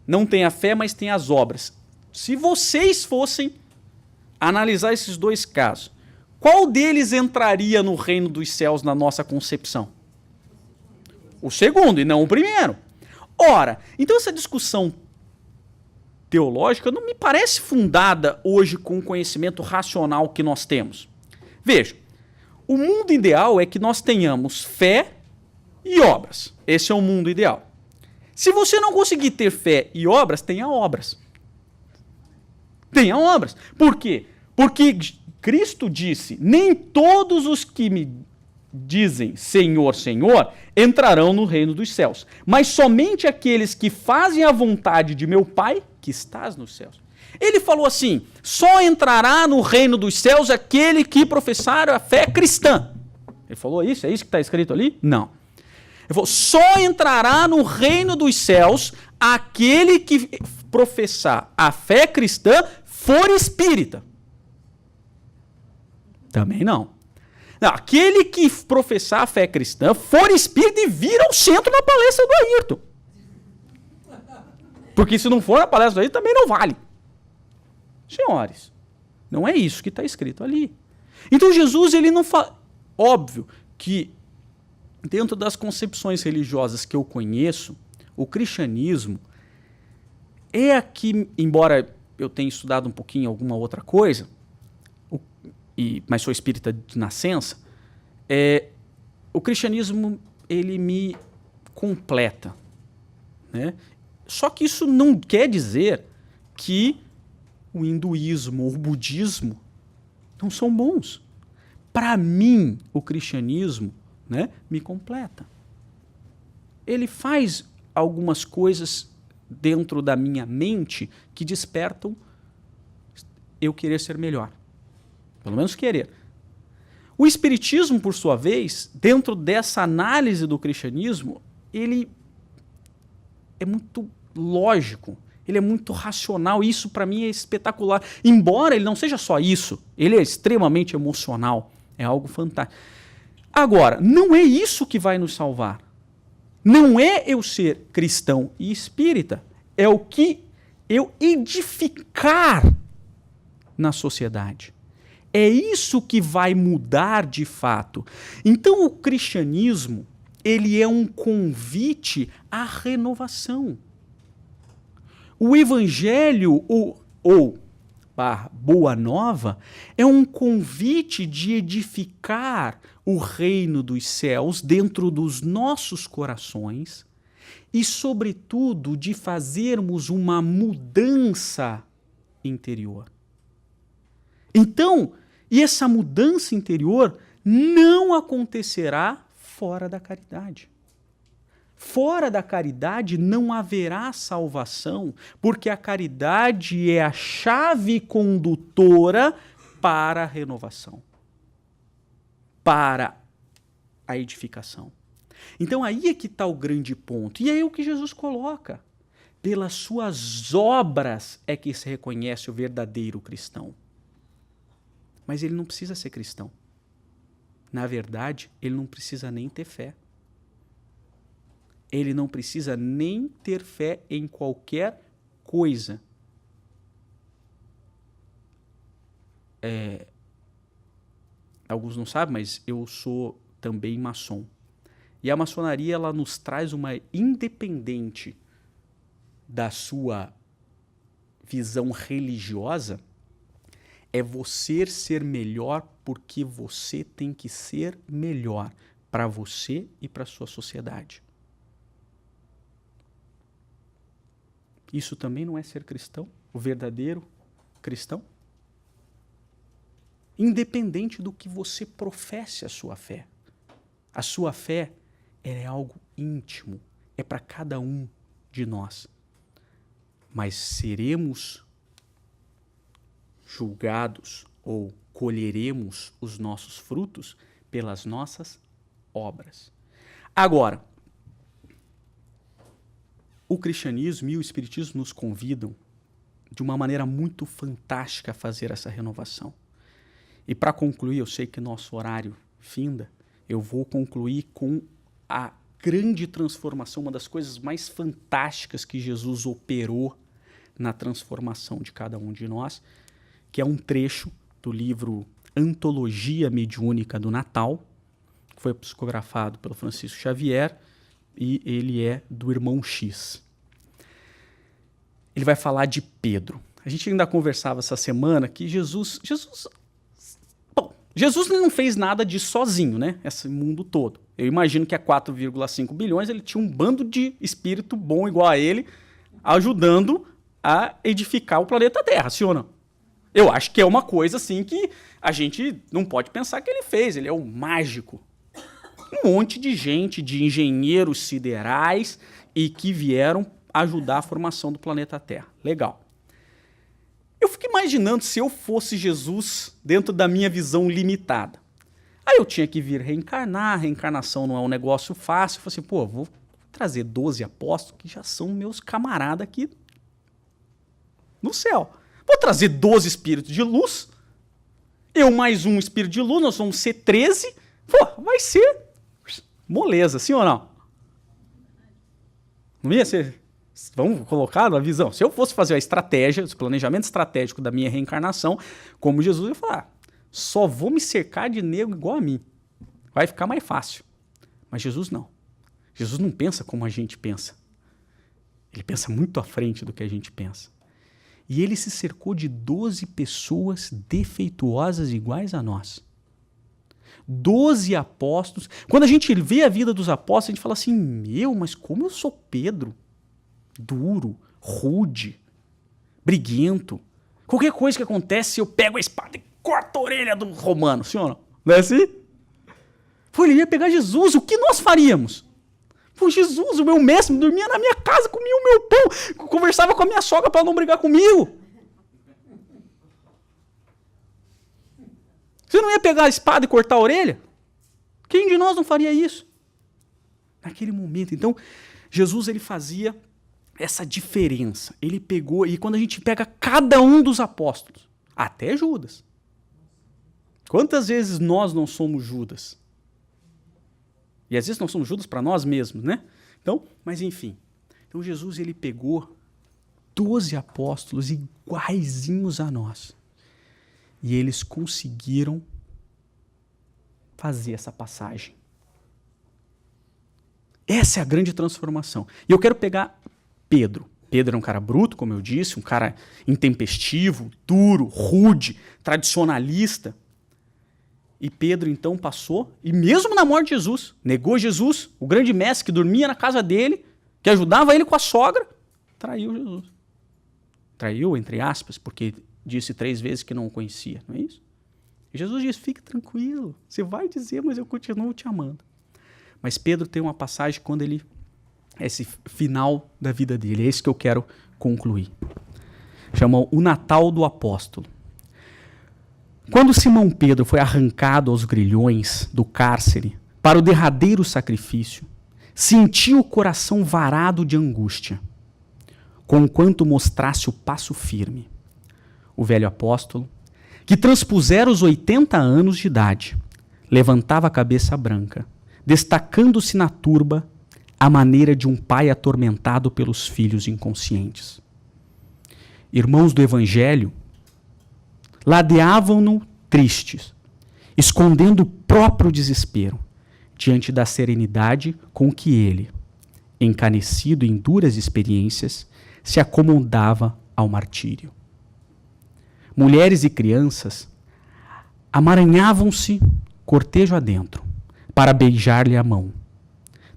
não tem a fé, mas tem as obras. Se vocês fossem analisar esses dois casos, qual deles entraria no reino dos céus na nossa concepção? O segundo, e não o primeiro. Ora, então essa discussão teológica não me parece fundada hoje com o conhecimento racional que nós temos. Veja, o mundo ideal é que nós tenhamos fé e obras. Esse é o mundo ideal. Se você não conseguir ter fé e obras, tenha obras. Tenha obras. Por quê? Porque Cristo disse: nem todos os que me dizem Senhor, Senhor, entrarão no reino dos céus, mas somente aqueles que fazem a vontade de meu Pai que estás nos céus. Ele falou assim: só entrará no reino dos céus aquele que professar a fé cristã. Ele falou isso? É isso que está escrito ali? Não. Ele falou: só entrará no reino dos céus aquele que professar a fé cristã for espírita. Também não. Não, aquele que professar a fé cristã, for espírita e vira o centro da palestra do Ayrton. Porque se não for a palestra do Ayrton, também não vale. Senhores, não é isso que está escrito ali. Então Jesus, ele não fala... Óbvio que dentro das concepções religiosas que eu conheço, o cristianismo é aqui, embora eu tenha estudado um pouquinho alguma outra coisa, mas sou espírita de nascença, o cristianismo, ele me completa, né? Só que isso não quer dizer que o hinduísmo ou o budismo não são bons. Para mim, o cristianismo, né, me completa. Ele faz algumas coisas dentro da minha mente que despertam eu querer ser melhor. Pelo menos querer. O espiritismo, por sua vez, dentro dessa análise do cristianismo, ele é muito lógico, ele é muito racional, isso para mim é espetacular. Embora ele não seja só isso, ele é extremamente emocional, é algo fantástico. Agora, não é isso que vai nos salvar. Não é eu ser cristão e espírita, é o que eu edificar na sociedade. É isso que vai mudar de fato. Então o cristianismo, ele é um convite à renovação. O evangelho, ou Boa Nova, é um convite de edificar o reino dos céus dentro dos nossos corações e, sobretudo, de fazermos uma mudança interior. Então, e essa mudança interior não acontecerá fora da caridade. Fora da caridade não haverá salvação, porque a caridade é a chave condutora para a renovação, para a edificação. Então aí é que está o grande ponto. E é o que Jesus coloca. Pelas suas obras é que se reconhece o verdadeiro cristão. Mas ele não precisa ser cristão. Na verdade, ele não precisa nem ter fé. Ele não precisa nem ter fé em qualquer coisa. Alguns não sabem, mas eu sou também maçom. E a maçonaria, ela nos traz uma independente da sua visão religiosa, é você ser melhor porque você tem que ser melhor para você e para a sua sociedade. Isso também não é ser cristão, o verdadeiro cristão? Independente do que você professe a sua fé. A sua fé é algo íntimo, é para cada um de nós. Mas seremos julgados ou colheremos os nossos frutos pelas nossas obras. Agora, o cristianismo e o espiritismo nos convidam de uma maneira muito fantástica a fazer essa renovação. E para concluir, eu sei que nosso horário finda, eu vou concluir com a grande transformação, uma das coisas mais fantásticas que Jesus operou na transformação de cada um de nós, que é um trecho do livro Antologia Mediúnica do Natal, que foi psicografado pelo Francisco Xavier, e ele é do irmão X. Ele vai falar de Pedro. A gente ainda conversava essa semana que Jesus não fez nada disso sozinho, né? Esse mundo todo. Eu imagino que a 4,5 bilhões ele tinha um bando de espírito bom igual a ele, ajudando a edificar o planeta Terra, sim ou não? Eu acho que é uma coisa assim que a gente não pode pensar que ele fez. Ele é um mágico. Um monte de gente, de engenheiros siderais e que vieram ajudar a formação do planeta Terra. Legal. Eu fico imaginando se eu fosse Jesus dentro da minha visão limitada. Aí eu tinha que vir reencarnar, a reencarnação não é um negócio fácil. Eu falei assim, pô, vou trazer 12 apóstolos que já são meus camaradas aqui no céu. Vou trazer 12 espíritos de luz Eu mais um espírito de luz, nós vamos ser 13. Pô, vai ser moleza, sim ou não? Não ia ser... Vamos colocar na visão. Se eu fosse fazer a estratégia, o planejamento estratégico da minha reencarnação, como Jesus, eu ia falar, só vou me cercar de negro igual a mim. Vai ficar mais fácil. Mas Jesus não. Jesus não pensa como a gente pensa. Ele pensa muito à frente do que a gente pensa. E ele se cercou de 12 pessoas defeituosas iguais a nós. 12 apóstolos. Quando a gente vê a vida dos apóstolos, a gente fala assim, mas como eu sou Pedro? Duro, rude, briguento. Qualquer coisa que acontece, eu pego a espada e corto a orelha do romano, sim ou não? Não é assim? Pô, ele ia pegar Jesus, o que nós faríamos? Pô, Jesus, o meu mestre, dormia na minha casa, comia o meu pão, conversava com a minha sogra para não brigar comigo. Você não ia pegar a espada e cortar a orelha? Quem de nós não faria isso? Naquele momento, então, Jesus ele fazia essa diferença. Ele pegou, e quando a gente pega cada um dos apóstolos, até Judas. Quantas vezes nós não somos Judas? E às vezes nós somos Judas para nós mesmos, né? Então, mas enfim. Então Jesus ele pegou 12 apóstolos iguaizinhos a nós. E eles conseguiram fazer essa passagem. Essa é a grande transformação. E eu quero pegar Pedro. Pedro é um cara bruto, como eu disse, um cara intempestivo, duro, rude, tradicionalista. E Pedro, então, passou, e mesmo na morte de Jesus, negou Jesus, o grande mestre que dormia na casa dele, que ajudava ele com a sogra, traiu Jesus. Traiu, entre aspas, porque disse 3 vezes que não o conhecia, não é isso? E Jesus disse, fique tranquilo, você vai dizer, mas eu continuo te amando. Mas Pedro tem uma passagem quando ele... esse final da vida dele, é esse que eu quero concluir. Chama o Natal do Apóstolo. Quando Simão Pedro foi arrancado aos grilhões do cárcere para o derradeiro sacrifício, sentiu o coração varado de angústia, conquanto mostrasse o passo firme. O velho apóstolo, que transpusera os 80 anos de idade, levantava a cabeça branca, destacando-se na turba à maneira de um pai atormentado pelos filhos inconscientes. Irmãos do Evangelho ladeavam-no tristes, escondendo o próprio desespero diante da serenidade com que ele, encanecido em duras experiências, se acomodava ao martírio. Mulheres e crianças amaranhavam-se cortejo adentro para beijar-lhe a mão.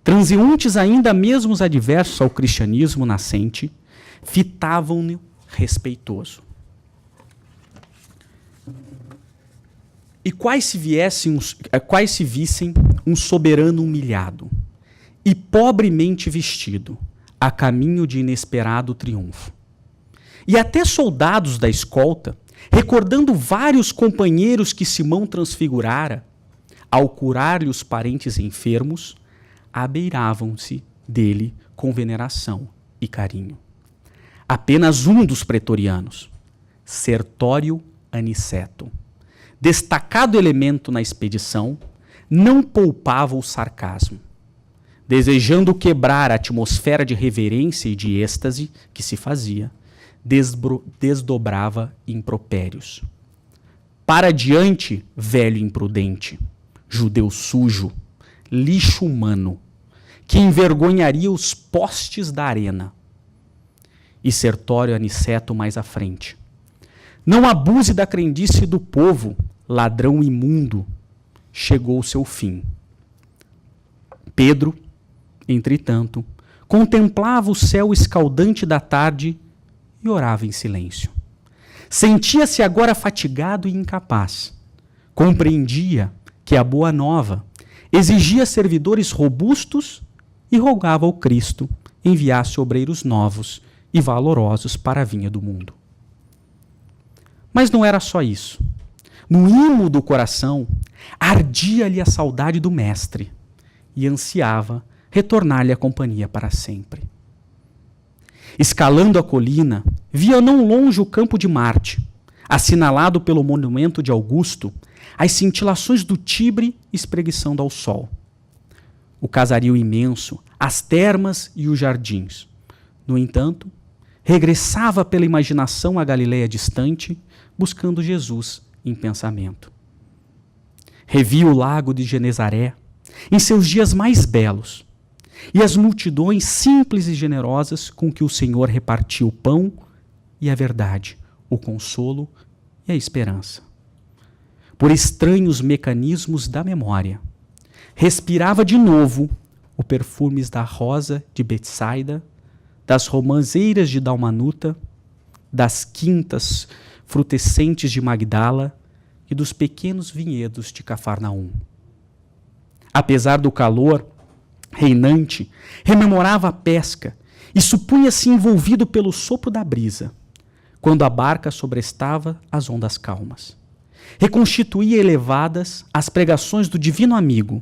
Transeuntes ainda mesmo os adversos ao cristianismo nascente, fitavam-no respeitoso. E quais se vissem um soberano humilhado e pobremente vestido, a caminho de inesperado triunfo. E até soldados da escolta, recordando vários companheiros que Simão transfigurara, ao curar-lhe os parentes enfermos, abeiravam-se dele com veneração e carinho. Apenas um dos pretorianos, Sertório Aniceto, destacado elemento na expedição, não poupava o sarcasmo. Desejando quebrar a atmosfera de reverência e de êxtase que se fazia, desdobrava impropérios. Para diante, velho imprudente, judeu sujo, lixo humano, que envergonharia os postes da arena. E Sertório Aniceto mais à frente. Não abuse da crendice do povo, ladrão imundo, chegou o seu fim. Pedro, entretanto, contemplava o céu escaldante da tarde e orava em silêncio. Sentia-se agora fatigado e incapaz. Compreendia que a boa nova exigia servidores robustos e rogava ao Cristo enviasse obreiros novos e valorosos para a vinha do mundo. Mas não era só isso. No imo do coração, ardia-lhe a saudade do mestre e ansiava retornar-lhe a companhia para sempre. Escalando a colina, via não longe o campo de Marte, assinalado pelo monumento de Augusto, as cintilações do Tibre espreguiçando ao sol. O casario imenso, as termas e os jardins. No entanto, regressava pela imaginação a Galileia distante, buscando Jesus em pensamento. Revia o lago de Genezaré em seus dias mais belos, e as multidões simples e generosas com que o Senhor repartia o pão e a verdade, o consolo e a esperança. Por estranhos mecanismos da memória, respirava de novo o perfumes da rosa de Betsaida, das romãzeiras de Dalmanuta, das quintas frutescentes de Magdala e dos pequenos vinhedos de Cafarnaum. Apesar do calor reinante, rememorava a pesca e supunha-se envolvido pelo sopro da brisa, quando a barca sobrestava as ondas calmas. Reconstituía elevadas as pregações do divino amigo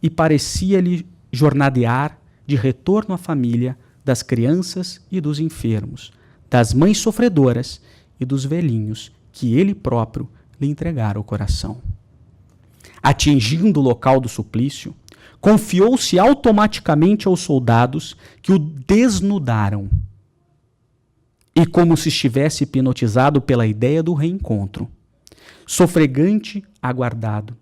e parecia-lhe jornadear de retorno à família das crianças e dos enfermos, das mães sofredoras e dos velhinhos que ele próprio lhe entregara o coração. Atingindo o local do suplício, confiou-se automaticamente aos soldados que o desnudaram e, como se estivesse hipnotizado pela ideia do reencontro, sofregante, aguardado,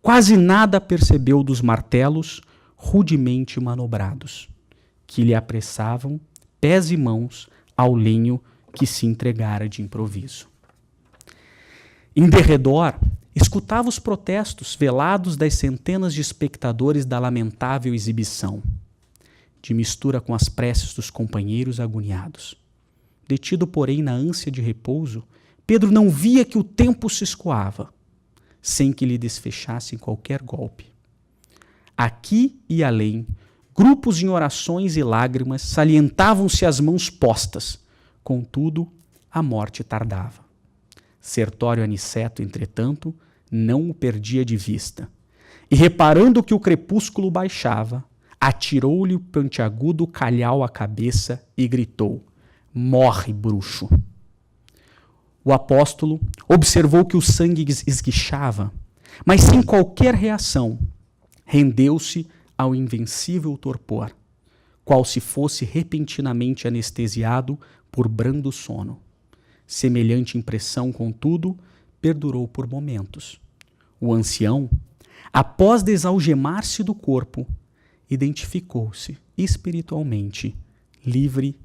quase nada percebeu dos martelos rudemente manobrados, que lhe apressavam pés e mãos ao lenho que se entregara de improviso. Em derredor, escutava os protestos velados das centenas de espectadores da lamentável exibição, de mistura com as preces dos companheiros agoniados. Detido, porém, na ânsia de repouso, Pedro não via que o tempo se escoava, sem que lhe desfechassem qualquer golpe. Aqui e além, grupos em orações e lágrimas salientavam-se as mãos postas, contudo, a morte tardava. Sertório Aniceto, entretanto, não o perdia de vista, e reparando que o crepúsculo baixava, atirou-lhe o pontiagudo calhau à cabeça e gritou: "Morre, bruxo!" O apóstolo observou que o sangue esguichava, mas sem qualquer reação, rendeu-se ao invencível torpor, qual se fosse repentinamente anestesiado por brando sono. Semelhante impressão, contudo, perdurou por momentos. O ancião, após desalgemar-se do corpo, identificou-se espiritualmente, livre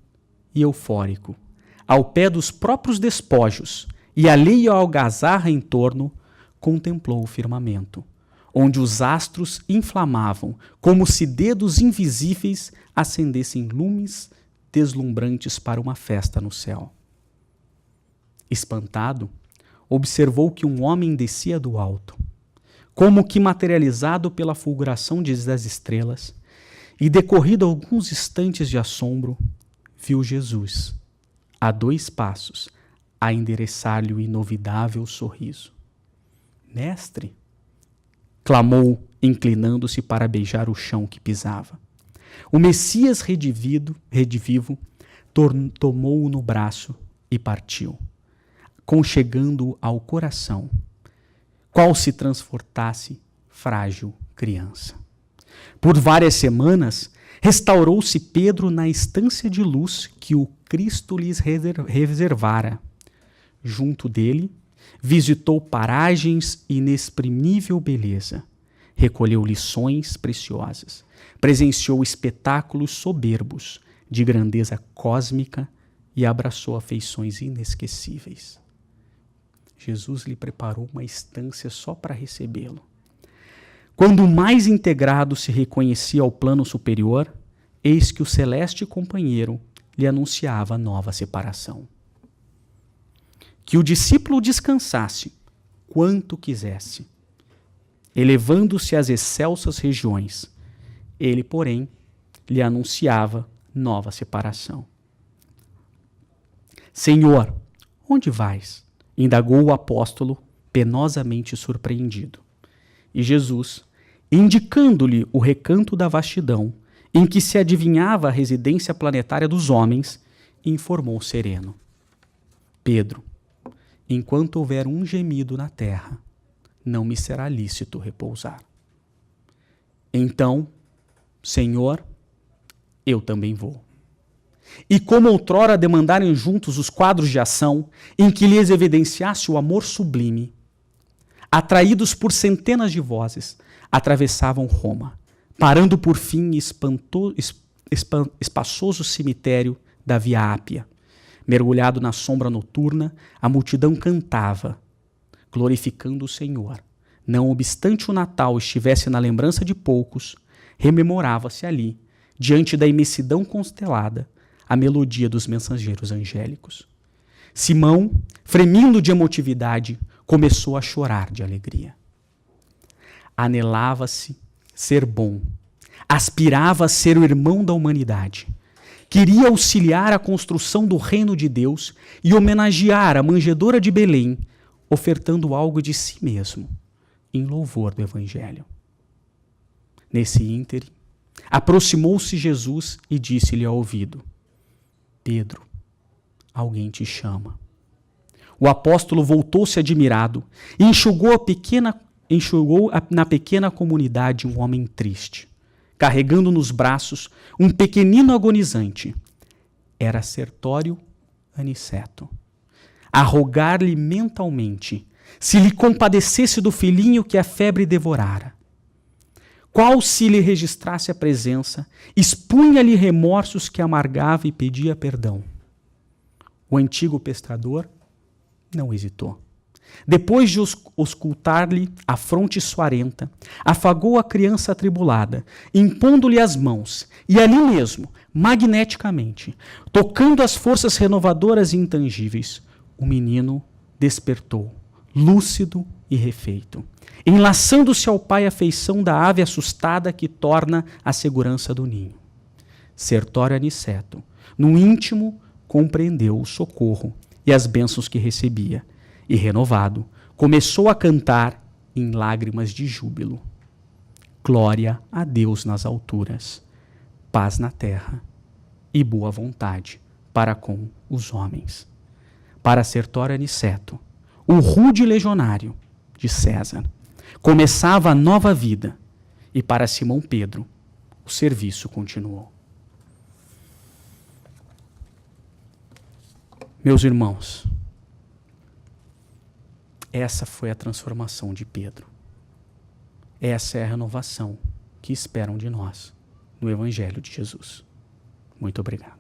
e eufórico, ao pé dos próprios despojos e alheio à algazarra em torno, contemplou o firmamento, onde os astros inflamavam como se dedos invisíveis acendessem lumes deslumbrantes para uma festa no céu. Espantado, observou que um homem descia do alto, como que materializado pela fulguração das estrelas, e decorrido alguns instantes de assombro, viu Jesus, a 2 passos, a endereçar-lhe o inovidável sorriso. "Mestre", clamou, inclinando-se para beijar o chão que pisava. O Messias redivivo tomou-o no braço e partiu, conchegando-o ao coração, qual se transportasse frágil criança. Por várias semanas, restaurou-se Pedro na estância de luz que o Cristo lhes reservara. Junto dele, visitou paragens de inexprimível beleza, recolheu lições preciosas, presenciou espetáculos soberbos de grandeza cósmica e abraçou afeições inesquecíveis. Jesus lhe preparou uma estância só para recebê-lo. Quando o mais integrado se reconhecia ao plano superior, eis que o celeste companheiro lhe anunciava nova separação. Que o discípulo descansasse quanto quisesse, elevando-se às excelsas regiões. Ele, porém, lhe anunciava nova separação. "Senhor, onde vais?" indagou o apóstolo, penosamente surpreendido. E Jesus, indicando-lhe o recanto da vastidão, em que se adivinhava a residência planetária dos homens, informou sereno: "Pedro, enquanto houver um gemido na terra, não me será lícito repousar. Então, Senhor, eu também vou. E como outrora demandarem juntos os quadros de ação em que lhes evidenciasse o amor sublime, atraídos por centenas de vozes, atravessavam Roma, parando por fim em espaçoso cemitério da Via Ápia. Mergulhado na sombra noturna, a multidão cantava, glorificando o Senhor. Não obstante o Natal estivesse na lembrança de poucos, rememorava-se ali, diante da imensidão constelada, a melodia dos mensageiros angélicos. Simão, fremindo de emotividade, começou a chorar de alegria. Anelava-se ser bom, aspirava a ser o irmão da humanidade. Queria auxiliar a construção do reino de Deus e homenagear a manjedoura de Belém, ofertando algo de si mesmo, em louvor do Evangelho. Nesse ínterim, aproximou-se Jesus e disse-lhe ao ouvido: Pedro, alguém te chama. O apóstolo voltou-se admirado e enxugou na pequena comunidade um homem triste, carregando nos braços um pequenino agonizante. Era Sertório Aniceto. A rogar-lhe mentalmente se lhe compadecesse do filhinho que a febre devorara. Qual se lhe registrasse a presença, expunha-lhe remorsos que amargava e pedia perdão. O antigo pescador não hesitou. Depois de auscultar-lhe a fronte suarenta, afagou a criança atribulada, impondo-lhe as mãos, e ali mesmo, magneticamente, tocando as forças renovadoras e intangíveis, o menino despertou, lúcido e refeito, enlaçando-se ao pai a feição da ave assustada que torna a segurança do ninho. Sertório Aniceto, no íntimo, compreendeu o socorro e as bênçãos que recebia, e, renovado, começou a cantar em lágrimas de júbilo. Glória a Deus nas alturas, paz na terra e boa vontade para com os homens. Para Sertório Aniceto, o rude legionário de César, começava a nova vida, e para Simão Pedro, o serviço continuou. Meus irmãos, essa foi a transformação de Pedro. Essa é a renovação que esperam de nós no Evangelho de Jesus. Muito obrigado.